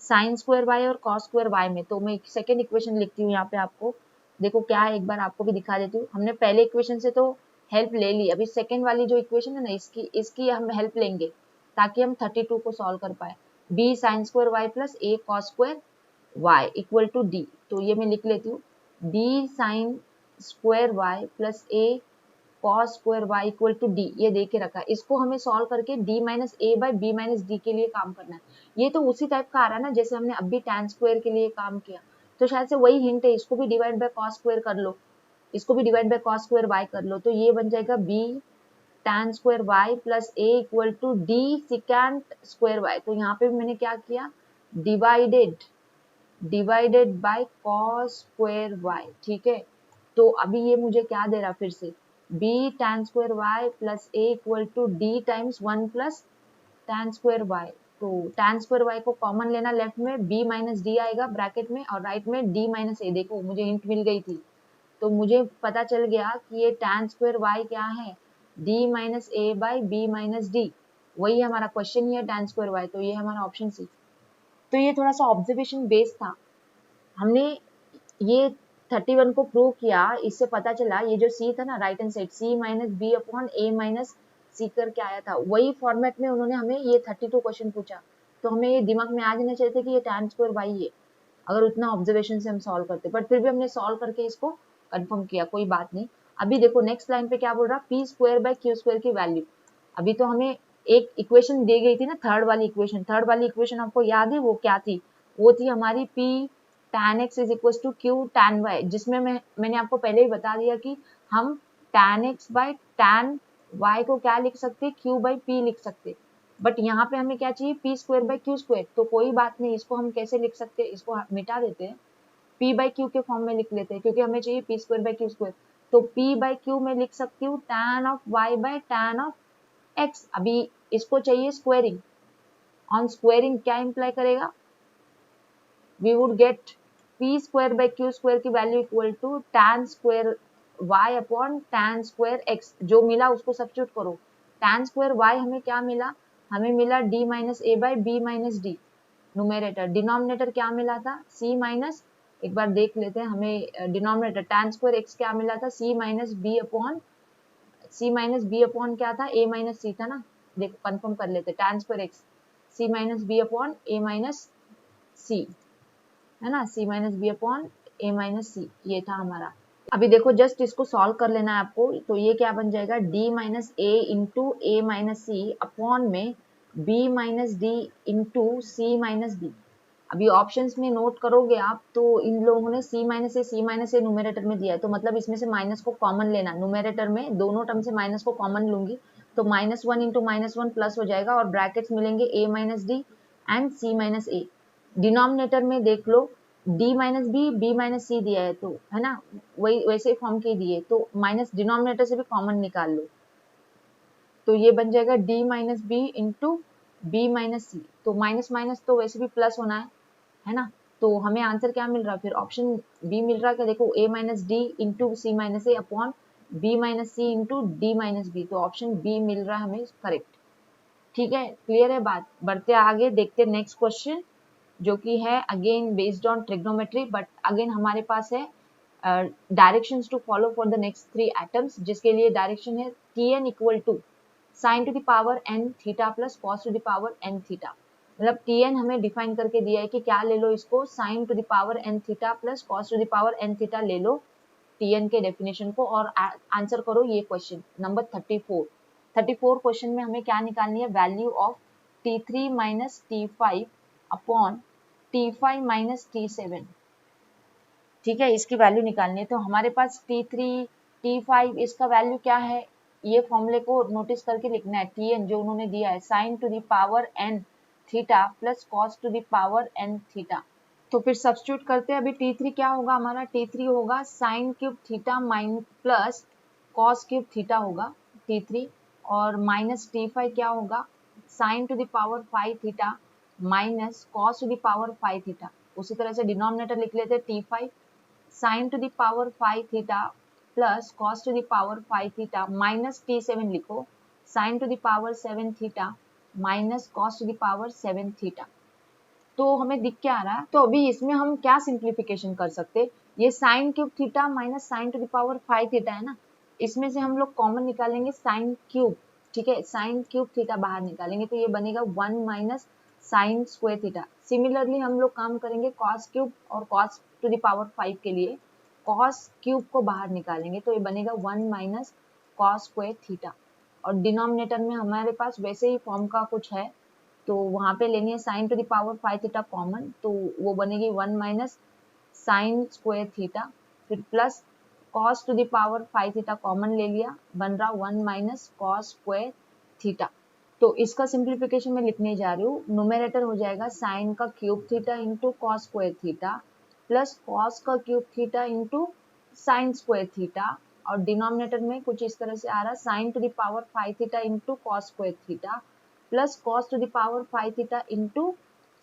साइन स्क्वायर वाई और कॉस स्क्वायर वाई में। तो मैं सेकेंड इक्वेशन लिखती हूँ यहाँ पे, आपको देखो क्या है, एक बार आपको भी दिखा देती हूँ। हमने पहले इक्वेशन से तो हेल्प ले ली, अभी सेकेंड वाली जो इक्वेशन है ना, इसकी हम हेल्प लेंगे ताकि हम 32 को सॉल्व कर पाए। B sine square y plus a cos square y equal to d, तो ये मैं लिख लेती हूँ, d sine square y plus a cos square y equal to d, ये दे के रखा है, इसको हमें सॉल्व करके d minus a by b minus d के लिए काम करना है। ये तो उसी टाइप का आ रहा है ना जैसे हमने अभी tan स्क्वायर के लिए काम किया, तो शायद से वही हिंट है, इसको भी डिवाइड बाय cos स्क्वायर कर लो, इसको भी divide by cos square y कर लो, तो ये बन जाएगा b tan square y plus a equal to d secant square y। तो यहाँ पे मैंने क्या किया, divided by cos square y, ठीक है। तो अभी ये मुझे क्या दे रहा, फिर से b tan square y plus a equal to d times 1 plus tan square y। तो tan स्क्वायर y को कॉमन लेना, लेफ्ट में b माइनस डी आएगा ब्रैकेट में, और राइट में d माइनस ए। देखो मुझे हिंट मिल गई थी, तो मुझे पता चल गया कि ये tan स्क्वायर y क्या है, d minus a by b minus d, वही हमारा क्वेश्चन ही है tan स्क्वायर y, तो ये हमारा ऑप्शन सी। तो ये थोड़ा सा ऑब्जर्वेशन बेस्ड था, हमने ये 31 को प्रूव किया, इससे पता चला ये जो c था ना right hand side, c minus B upon A minus C करके आया था, वही फॉर्मेट में उन्होंने हमें ये 32 क्वेश्चन पूछा, तो हमें ये दिमाग में आ जाना चाहिए था कि ये tan स्क्वायर y है, अगर उतना ऑब्जर्वेशन से हम सॉल्व करते, बट फिर भी हमने सॉल्व करके इसको कंफर्म किया, कोई बात नहीं। अभी देखो नेक्स्ट लाइन पे क्या बोल रहा, P square by Q square की वैल्यू। अभी तो हमें एक इक्वेशन दी गई थी ना, थर्ड वाली इक्वेशन आपको याद है वो क्या थी, वो थी हमारी p tan x is equal to q tan y, जिसमें मैंने आपको पहले ही बता दिया कि हम tan x by tan y को क्या लिख सकते, q बाई p लिख सकते। बट यहाँ पे हमें क्या चाहिए, P square by Q square. तो कोई बात नहीं, इसको हम कैसे लिख सकते हैं, इसको मिटा देते हैं, पी बाई क्यू के फॉर्म में लिख लेते हैं, क्योंकि हमें चाहिए P square by Q square. तो पी बाई क्यू में लिख सकती हूँ tan of Y by tan of X. अभी इसको चाहिए स्क्वायरिंग, ऑन स्क्वायरिंग क्या इंप्लाई करेगा, we would get P square by Q square की value equal to tan square y upon tan square x। जो मिला उसको सब्स्टिट्यूट करो, tan स्क्वायर y हमें क्या मिला, हमें मिला d minus a by b minus d numerator. Denominator क्या मिला था, c माइनस, एक बार देख लेते हैं, हमें डिनोमिनेटर tan स्क्वायर x क्या मिला था, c माइनस बी अपॉन क्या था, a माइनस c था ना। देखो कंफर्म कर लेते, tan square x c minus B upon a minus c, है ना, c minus B upon a minus c, ये था हमारा। अभी देखो जस्ट इसको सॉल्व कर लेना है आपको। तो ये क्या बन जाएगा, d माइनस ए इंटू ए माइनस सी अपॉन में b minus d into c minus B. अभी ऑप्शंस में नोट करोगे आप तो इन लोगों ने c माइनस ए न्यूमेरेटर में दिया है, तो मतलब इसमें से माइनस को कॉमन लेना, न्यूमेरेटर में दोनों टर्म से माइनस को कॉमन लूंगी, तो -1 इंटू -1 प्लस हो जाएगा और ब्रैकेट्स मिलेंगे a minus D and c minus A. Denominator में देख लो d minus B, B minus C दिया है, तो है ना, वही वैसे फॉर्म के दिए, तो माइनस डिनोमिनेटर से भी कॉमन निकाल लो, तो ये बन जाएगा d minus B into B minus C. तो माइनस माइनस तो वैसे भी प्लस होना है ना। तो हमें आंसर क्या मिल रहा है, फिर ऑप्शन बी मिल रहा है, क्या देखो a minus d into c minus a upon b minus c into d minus b. तो ऑप्शन बी मिल रहा है हमें करेक्ट। ठीक है, क्लियर है बात। बढ़ते आगे, देखते नेक्स्ट क्वेश्चन, जो कि है again based on trigonometry, but again हमारे पास है directions to follow for the next 3 items, जिसके लिए डायरेक्शन है Tn equal to sine to the power n theta plus cos to the power n theta. मतलब Tn हमें डिफाइन करके दिया है कि क्या ले लो इसको, sine to the power n theta plus cos to the power n theta ले लो Tn के डेफिनेशन को, और आंसर करो ये क्वेश्चन नंबर 34। 34 क्वेश्चन में हमें क्या निकालनी है, value of T3 minus T5 upon T5 minus T7। ठीक है, इसकी वैल्यू निकालनी है। तो हमारे पास T3 T5 इसका वैल्यू क्या है, ये फॉर्मूले को नोटिस करके लिखना है। Tn जो उन्होंने दिया है sine to the power n theta plus cos to the power n theta. तो फिर सब्स्टिट्यूट करते हैं। अभी T3 क्या होगा हमारा, T3 होगा sine cube theta minus plus cos cube theta होगा T3, और माइनस T5 क्या होगा, sign to the power 5 theta minus cos to the power 5 theta. उसी तरह से डिनोमिनेटर लिख लेते हैं T5 sign to the power 5 theta plus cos to the power 5 theta minus T7 लिखो sign to the power 7 theta minus cos to the power 7 theta. तो हमें दिख क्या आ रहा है, तो अभी इसमें हम क्या सिंप्लीफिकेशन कर सकते, ये sine cube theta minus sign to the power 5 theta है ना, इसमें से हम लोग कॉमन निकालेंगे साइन क्यूब। ठीक है, साइन क्यूब थीटा बाहर निकालेंगे तो ये बनेगा 1 minus sign square theta. Similarly हम लोग काम करेंगे कॉस क्यूब और कॉस टू द पावर 5 के लिए, कॉस क्यूब को बाहर निकालेंगे तो ये बनेगा 1 माइनस कॉस स्क्वायर थीटा, और डिनोमिनेटर में हमारे पास वैसे ही फॉर्म का कुछ है, तो वहां पे लेनी है sine to the power 5 theta common, तो वो बनेगी 1 माइनस साइन स्क्वायर थीटा, फिर plus cos to the power 5 theta common ले लिया, बन रहा 1 माइनस कॉस स्क्वायर थीटा। तो इसका सिंप्लीफिकेशन में लिखने जा रही हूँ, न्यूमेरेटर हो जाएगा साइन का cube theta into cos square theta plus cos का cube theta into sine square theta, और डिनोमिनेटर में कुछ इस तरह से आ रहा है sine to the power 5 theta into cos square theta plus cos to the power 5 theta into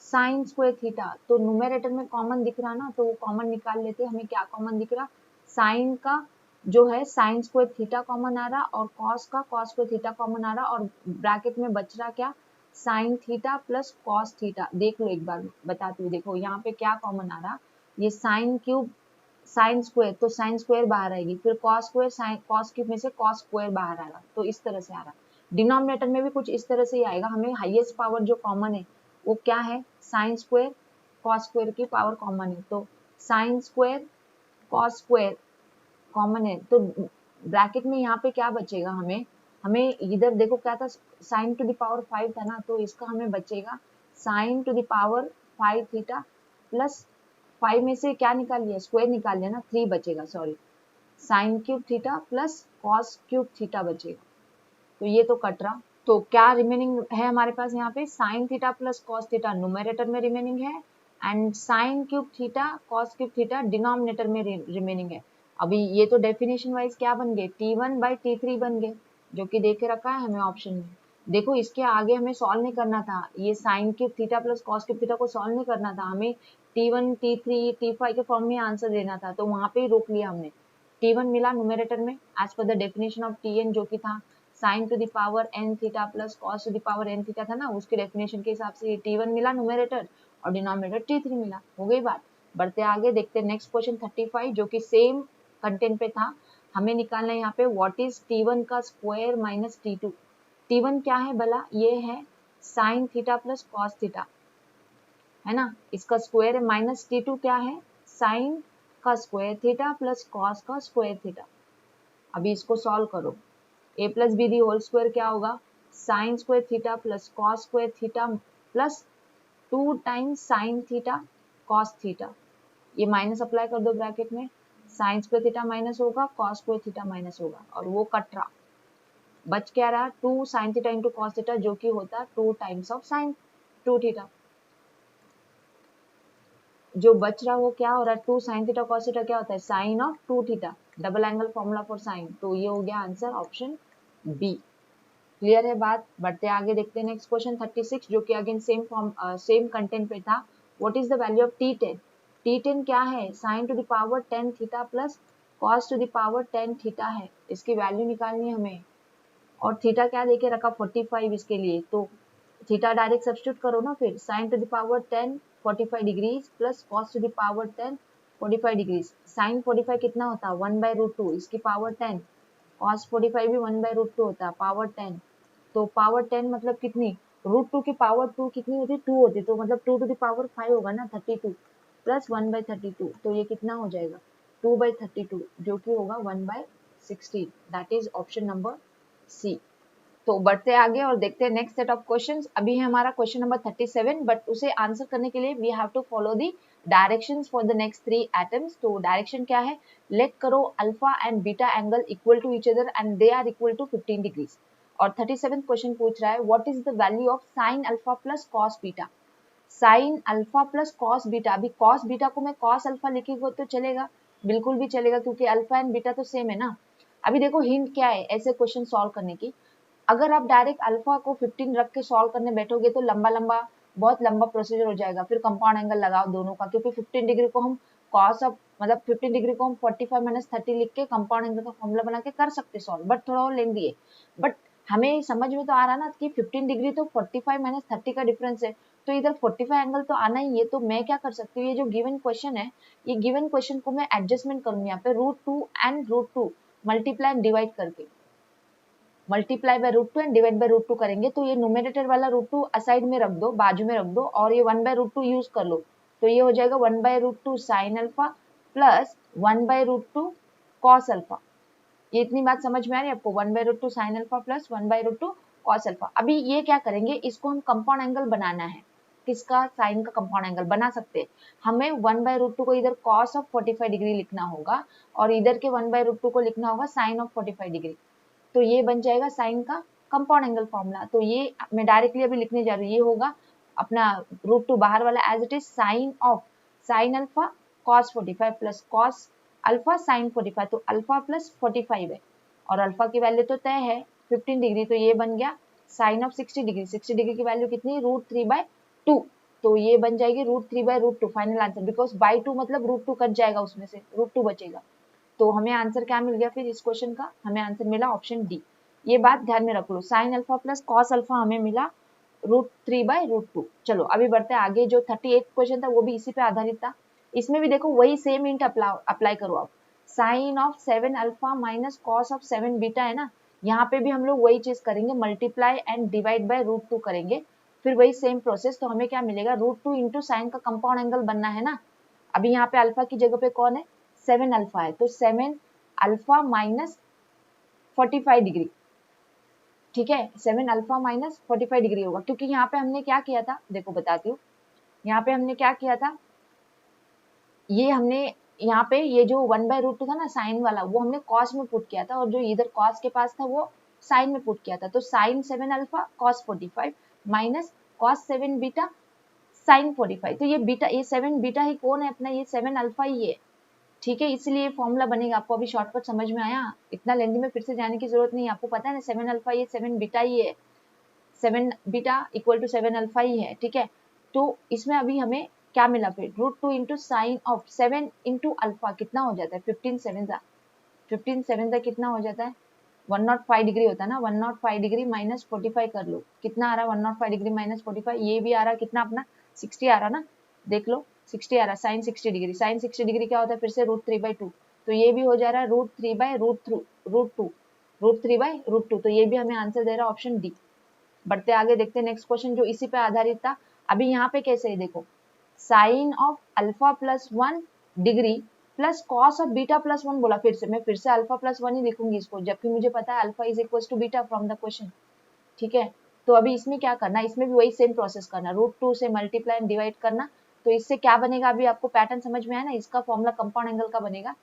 sine square theta. तो न्यूमेरेटर में कॉमन दिख रहा ना, तो वो कॉमन निकाल लेते हैं। हमें क्या कॉमन दिख रहा, साइन का जो है साइन स्क्वायर थीटा कॉमन आ रहा, और कॉस का कॉस स्क्वायर थीटा कॉमन आ रहा, और ब्रैकेट में बच रहा क्या, sign theta plus cos theta. देख लो एक बार बताती हूँ, देखो यहाँ पे क्या कॉमन आ रहा, ये साइन क्यूब साइन स्क्वायर, तो साइन स्क्वायर बाहर आएगी, फिर cos square sine cos cube में से कॉस स्क्वायर बाहर आ रहा, तो इस तरह से आ रहा। डिनोमिनेटर में भी कुछ इस तरह से ही आएगा, हमें हाईएस्ट पावर जो कॉमन है वो क्या है, साइन स्क्वायर कॉस स्क्वायर की पावर कॉमन है, तो sine square cos square common है, तो ब्रैकेट में यहाँ पे क्या बचेगा, हमें हमें इधर देखो क्या था, साइन टू द पावर 5 था ना, तो इसका हमें बचेगा sign to the power 5 theta plus 5 में से क्या निकाल लिया, स्क्वायर निकाल लिया ना, 3 बचेगा, sorry, sine cube theta plus cos cube theta बचेगा, तो ये तो कट रहा। तो क्या रिमेनिंग है हमारे पास यहाँ पे, sign theta plus cos theta numerator में रिमेनिंग है and sine cube theta cos cube theta denominator में रिमेनिंग है। अभी ये तो डेफिनेशन वाइज क्या बन गए, T1/T3 बन गए, जो कि दे के रखा है हमें ऑप्शन में। देखो इसके आगे हमें सॉल्व नहीं करना था, ये sine cube theta plus cos cube theta को सॉल्व नहीं करना था, हमें T1 T3 T5 के फॉर्म में आंसर देना था, तो वहां पे ही रोक लिया हमने। T1 मिला न्यूमरेटर में as per the definition of Tn, जो कि था sign to the power n theta plus cos to the power n theta था ना, उसके डेफिनेशन के हिसाब से T1 मिला न्यूमरेटर और डिनोमिनेटर T3 मिला, हो गई बात। बढ़ते आगे देखते हैं नेक्स्ट क्वेश्चन 35, जो कि सेम कंटेंट पे था। हमें निकालना है यहाँ पे व्हाट इज T1 का स्क्वायर माइनस T2। T1 क्या है भला, ये है sine theta plus cos theta, है ना, इसका स्क्वायर है, माइनस T2 क्या है, साइन का स्क्वायर थीटा प्लस कॉस का स्क्वायर थीटा। अभी इसको सॉल्व करो, a plus b the whole square क्या होगा, sine square theta plus cos square theta plus 2 times sine theta cos theta. ये माइनस अप्लाई कर दो ब्रैकेट में, साइन स्क्वायर थीटा माइनस होगा, कॉस स्क्वायर थीटा माइनस होगा, और वो कट रहा, बच क्या रहा, 2 sine theta into cos theta, जो कि होता 2 टाइम्स ऑफ साइन 2 थीटा। जो बच रहा वो क्या हो रहा है, 2 साइन थीटा कॉस थीटा क्या होता है, sine of 2 theta, double angle formula for sine. तो ये हो गया आंसर ऑप्शन बी। क्लियर है बात। बढ़ते आगे देखते हैं नेक्स्ट क्वेश्चन 36, जो कि अगेन सेम कंटेंट पे था। What is the value of T10। T10 क्या है, sine to the power 10 theta plus cos to the power 10 theta है, इसकी वैल्यू निकालनी है हमें। और थीटा क्या देके रखा 45 इसके लिए, तो थीटा डायरेक्ट सब्स्टिट्यूट करो ना, फिर sine to the power 10 45 degrees plus cos to the power 10 45 degrees. Sine 45 कितना होता है 1/√2, इसकी पावर 10, कॉस 45 भी 1/√2 होता है, पावर 10। तो पावर 10 मतलब कितनी, √2 की पावर 2 कितनी होती है, 2 होती है, तो मतलब 2 टू द पावर 5 होगा ना, 32 प्लस 1/32, तो ये कितना हो जाएगा 2/32, जो कि होगा 1/16, that is option number C. तो बढ़ते आगे और देखते हैं नेक्स्ट सेट ऑफ क्वेश्चंस। अभी है हमारा क्वेश्चन नंबर 37, बट उसे आंसर करने के लिए we have to follow the directions for the next 3 items. तो डायरेक्शन क्या है, लेट करो alpha and beta angle equal to each other and they are equal to 15 degrees. और 37 क्वेश्चन पूछ रहा है what is the value of sine alpha plus cos beta. Sine alpha plus cos beta, अभी कॉस बीटा को मैं कॉस अल्फा लिखूंगा तो चलेगा, बिल्कुल भी चलेगा, क्योंकि अल्फा एंड बीटा तो सेम है ना। अभी देखो हिंट क्या है ऐसे क्वेश्चन सॉल्व करने की, अगर आप डायरेक्ट अल्फा को 15 रख के सॉल्व करने बैठोगे तो बहुत लंबा प्रोसीजर हो जाएगा, फिर कंपाउंड एंगल लगाओ दोनों का, क्योंकि 15 डिग्री को हम कॉस ऑफ मतलब 15 डिग्री को हम 45 माइनस 30 लिख के कंपाउंड एंगल का फॉर्मूला बना के कर सकते सॉल्व, बट थोड़ा और लेंदी है। बट हमें समझ में तो आ रहा ना कि 15 डिग्री तो 45 माइनस 30 का डिफरेंस है, तो इधर 45 एंगल तो आना ही है। तो मैं क्या कर सकती हूँ, ये जो गिवन क्वेश्चन है, ये गिवन क्वेश्चन को मैं एडजस्टमेंट करूंगी यहाँ पे √2 एंड √2 मल्टीप्लाई एंड डिवाइड करके, multiply by √2 and divide by √2 करेंगे, तो ये न्यूमरेटर वाला √2 असाइड में रख दो, बाजू में रख दो, और ये 1/√2 यूज कर लो, तो ये हो जाएगा 1/√2 sign alpha plus 1/√2 cos alpha. ये इतनी बात समझ में आ रही है आपको, 1/√2 sign alpha plus 1/√2 cos alpha. अभी ये क्या करेंगे, इसको हम कंपाउंड एंगल बनाना है, किसका, साइन का कंपाउंड एंगल बना सकते हैं। हमें 1/√2 को इधर कॉस ऑफ 45 डिग्री लिखना होगा और इधर के 1/√2 को लिखना होगा साइन ऑफ 45 डिग्री, तो ये बन जाएगा साइन का कंपाउंड एंगल फॉर्मूला। तो ये मैं डायरेक्टली अभी लिखने जा रही हूँ, ये होगा अपना √2 बाहर वाला as it is sine of sine alpha cos 45 plus cos alpha sine 45, तो अल्फा प्लस 45 है और अल्फा की वैल्यू तो तय है 15 डिग्री, तो ये बन गया साइन ऑफ 60 डिग्री। 60 डिग्री की वैल्यू कितनी, √3/2, तो ये बन जाएगी √3/2 फाइनल आंसर, बिकॉज बाई 2 मतलब √2 कट जाएगा, उसमें से √2 बचेगा। तो हमें आंसर क्या मिल गया फिर इस क्वेश्चन का, हमें आंसर मिला ऑप्शन डी। ये बात ध्यान में रख लो, sine alpha plus cos alpha हमें मिला √3/2। चलो अभी बढ़ते हैं आगे, जो 38 क्वेश्चन था वो भी इसी पे आधारित था। इसमें भी देखो वही सेम हिंट अप्लाई करो आप, sine of 7 alpha minus cos of 7 beta है ना, यहाँ पे भी हम लोग वही चीज करेंगे, मल्टीप्लाई एंड डिवाइड बाय √2 करेंगे, फिर वही सेम प्रोसेस। तो हमें क्या मिलेगा, √2 इंटू साइन का कंपाउंड एंगल बनना है ना। अभी यहाँ पे अल्फा की जगह पे कौन है, 7 अल्फा है, तो 7 अल्फा माइनस 45 डिग्री, ठीक है, 7 अल्फा माइनस 45 डिग्री होगा, क्योंकि यहाँ पे हमने क्या किया था, देखो बताती हूँ, यहाँ पे हमने क्या किया था, ये हमने यहाँ पे ये जो 1/√2 था ना साइन वाला, वो हमने कॉस में पुट किया था, और जो इधर कॉस के पास था वो साइन में पुट किया था, तो sine 7 alpha cos 45 minus cos 7 beta sine 45। तो ये बीटा, ये 7 बीटा ही कौन है अपना, ये 7 अल्फा ही है, ठीक है, इसलिए फॉर्मूला बनेगा। आपको अभी शॉर्टकट समझ में आया, इतना लेंथी में फिर से जाने की जरूरत नहीं है, आपको पता है ना 7 अल्फा ये 7 बीटा ही है, 7 बीटा इक्वल टू 7 अल्फा ही है, ठीक है। तो इसमें अभी हमें क्या मिला फिर, √2 into sine of 7 into alpha कितना हो जाता है 15 7 का कितना हो जाता है 105 डिग्री होता है ना, 105 डिग्री माइनस 45 कर लो, कितना आ रहा है 105 डिग्री माइनस 45, ये भी आ रहा है कितना अपना 60 आ रहा ना, देख लो 60 आ रहा, साइन 60 डिग्री, साइन 60 डिग्री क्या होता है फिर से √3/2, तो ये भी हो जा रहा है √3/√2, तो ये भी हमें आंसर दे रहा है ऑप्शन डी। बढ़ते आगे देखते हैं नेक्स्ट क्वेश्चन जो इसी पे आधारित था। अभी यहाँ पे कैसे है देखो, sine of alpha plus 1 degree plus cos of beta plus 1 बोला, मैं फिर से अल्फा प्लस 1 ही लिखूंगी इसको, जबकि मुझे पता है alpha is equal to beta from the question, ठीक है। तो अभी इसमें क्या करना है, इसमें भी वही सेम प्रोसेस करना, √2 से मल्टीप्लाई एंड डिवाइड करना, तो इससे क्या बनेगा, अभी आपको पैटर्न समझ में आया ना, इसका फॉर्मूला कंपाउंड एंगल का बनेगा,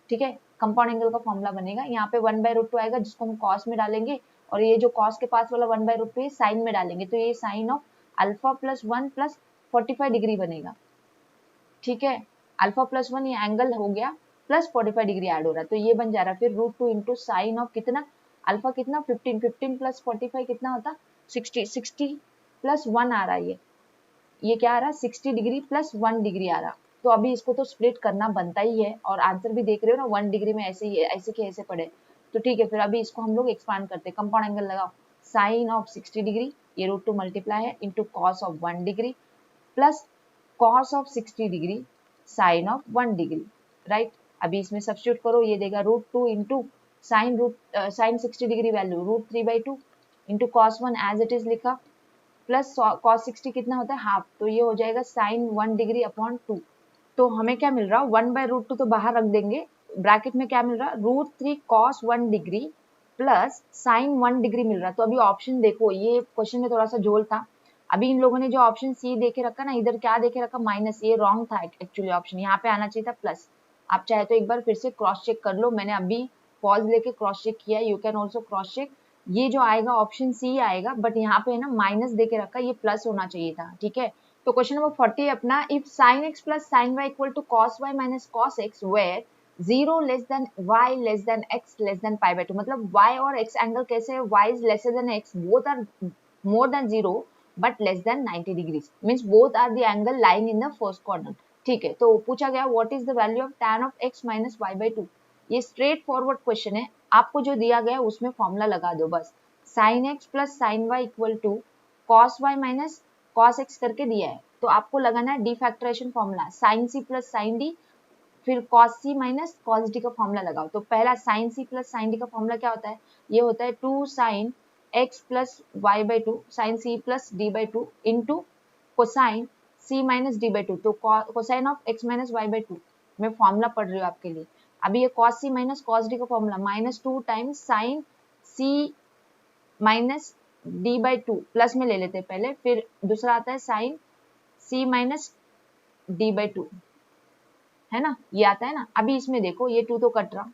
ठीक है, कंपाउंड एंगल का फॉर्मूला बनेगा, यहाँ पे 1/√2 आएगा जिसको हम कॉस में डालेंगे, और ये जो कॉस के पास वाला 1/√2 है साइन में डालेंगे, तो ये sine of alpha plus 1 plus 45 degree बनेगा, ठीक है, अल्फा प्लस 1 ये एंगल हो गया प्लस 45 डिग्री ऐड हो रहा है, तो ये बन जा रहा है फिर √2 इंटू साइन ऑफ कितना अल्फा कितना 15 प्लस 45 कितना होता 60 प्लस 1 आ रहा है, ये क्या आ रहा है 60 डिग्री प्लस 1 डिग्री आ रहा। तो अभी इसको तो स्प्लिट करना बनता ही है, और आंसर भी देख रहे हो ना 1 डिग्री में ऐसे ही है, ऐसे के ऐसे पड़े, तो ठीक है, फिर अभी इसको हम लोग एक्सपांड करते हैं, कंपाउंड एंगल लगाओ, साइन ऑफ 60 डिग्री ये √2 मल्टीप्लाई है into cos of 1 degree plus cos of 60 degree sine of 1 degree, right. अभी इसमें सब्स्टिट्यूट करो, ये देगा √2 into sine 60 degree value √3/2 into cos 1 as it is लिखा प्लस कॉस 60 कितना होता है हाफ, तो ये हो जाएगा साइन 1 डिग्री अपॉन 2। तो हमें क्या मिल रहा है 1/√2 तो बाहर रख देंगे, ब्रैकेट में क्या मिल रहा है √3 cos 1 degree plus sine 1 degree मिल रहा है। तो अभी ऑप्शन देखो, ये क्वेश्चन में थोड़ा सा झोल था, अभी इन लोगों ने जो ऑप्शन सी देके रखा ना, इधर क्या देके रखा माइनस, ये रॉन्ग था एक्चुअली, ऑप्शन यहाँ पे आना चाहिए था प्लस। आप चाहे तो एक बार फिर से क्रॉस चेक कर लो, मैंने अभी पॉज लेके क्रॉस चेक किया, you can also cross check, ये जो आएगा ऑप्शन सी आएगा, बट यहाँ पे है ना माइनस देके रखा, ये प्लस होना चाहिए था, ठीक है। तो क्वेश्चन नंबर 40 अपना, if sin x plus sin y equal to cos y minus cos x where 0 less than y less than x less than π/2, मतलब y और x एंगल कैसे है, y is lesser than x, both are more than 0 but less than 90 degrees, means both are the angle lying in the first quadrant, ठीक है। तो पूछा गया what is the value of tan of x minus y/2, ये स्ट्रेट फॉरवर्ड क्वेश्चन है, आपको जो दिया गया उसमें फॉर्मूला लगा दो बस, sin x plus sin y equal to cos y minus cos x करके दिया है, तो आपको लगाना है the factorization formula, sin c plus sin d, फिर cos c minus cos d का फॉर्मूला लगाओ। तो पहला sin c plus sin d का फॉर्मूला क्या होता है, ये होता है 2 sin x plus y/2 sin c plus d/2 into cosine c minus d/2, तो cosine of x minus y/2, मैं फॉर्मूला पढ़ रही हूँ आपके लिए। अभी ये cos c minus cos d का formula -2 times sin c minus d/2 plus में ले लेते हैं पहले, फिर दूसरा आता है sin c माइनस d/2, है ना, ये आता है ना। अभी इसमें देखो ये 2 तो कट रहा,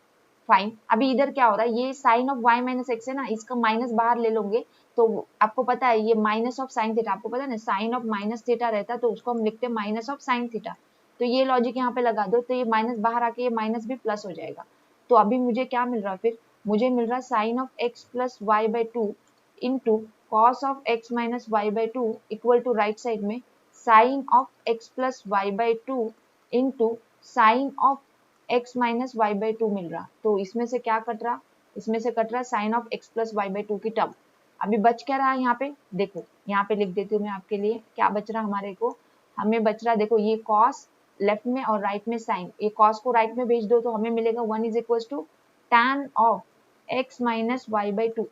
फाइन। अभी इधर क्या हो रहा है, ये sine of y minus x है ना, इसका माइनस बाहर ले लोगे, तो आपको पता है ये माइनस ऑफ साइन थीटा, आपको पता है ना साइन ऑफ माइनस थीटा रहता तो उसको हम लिखते माइनस ऑफ साइन थीटा, तो ये लॉजिक यहाँ पे लगा दो, तो ये माइनस बाहर आके ये माइनस भी प्लस हो जाएगा। तो अभी मुझे क्या मिल रहा है फिर, मुझे मिल रहा है sine of x plus y/2 into cos of x minus y/2 equal to right side में sine of x plus y/2 into sine of x minus y/2 मिल रहा। तो इसमें से क्या कट रहा, इसमें से कट रहा sign of x plus y/2 की टर्म। अभी बच क्या रहा है यहाँ पे, देखो यहाँ पे लिख देती हूँ मैं आपके लिए, क्या बच रहा हमारे को, हमें बच रहा देखो ये कॉस लेफ्ट में और राइट में साइन, ये कॉस को राइट में भेज दो तो हमें मिलेगा 1 is equal to tan of x minus y/2,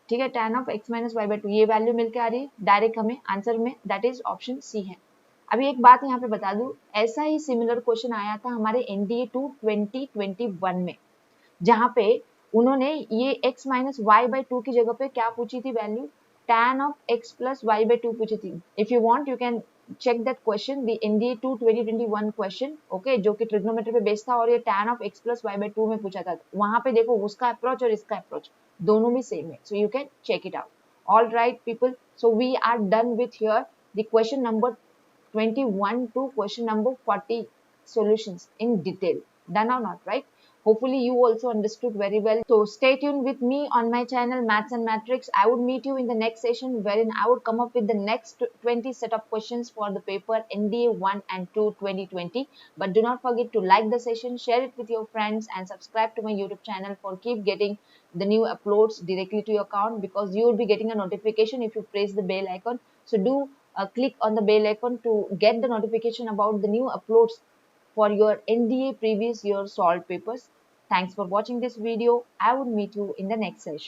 ठीक है, tan of x minus y/2, ये वैल्यू मिलके आ रही है डायरेक्ट हमें आंसर में, दैट इज ऑप्शन सी है। अभी एक बात यहाँ पे बता दूं, ऐसा ही सिमिलर क्वेश्चन आया था हमारे NDA 2 2021 में, जहाँ पे उन्होंने ये x माइनस y/2 की जगह पे क्या पूछी थी value, tan of x plus y/2 पूछी थी। If you want you can check that question, the NDA 2 2021 question, okay, जो कि ट्रिग्नोमेट्री पे बेस्ड था, और ये tan of x plus y/2 में पूछा था। वहां पे देखो उसका अप्रोच और इसका अप्रोच, दोनों भी सेम है, so you can check it out. All right people, so we are done with here the question number 21 to question number 40 solutions in detail. Done or not, right? Hopefully you also understood very well. So stay tuned with me on my channel Maths and Matrix. I would meet you in the next session wherein I would come up with the next 20 set of questions for the paper NDA 1 and 2 2020. But do not forget to like the session, share it with your friends and subscribe to my YouTube channel for keep getting the new uploads directly to your account, because you will be getting a notification if you press the bell icon. So do click on the bell icon to get the notification about the new uploads for your NDA previous year solved papers. Thanks for watching this video. I would meet you in the next session.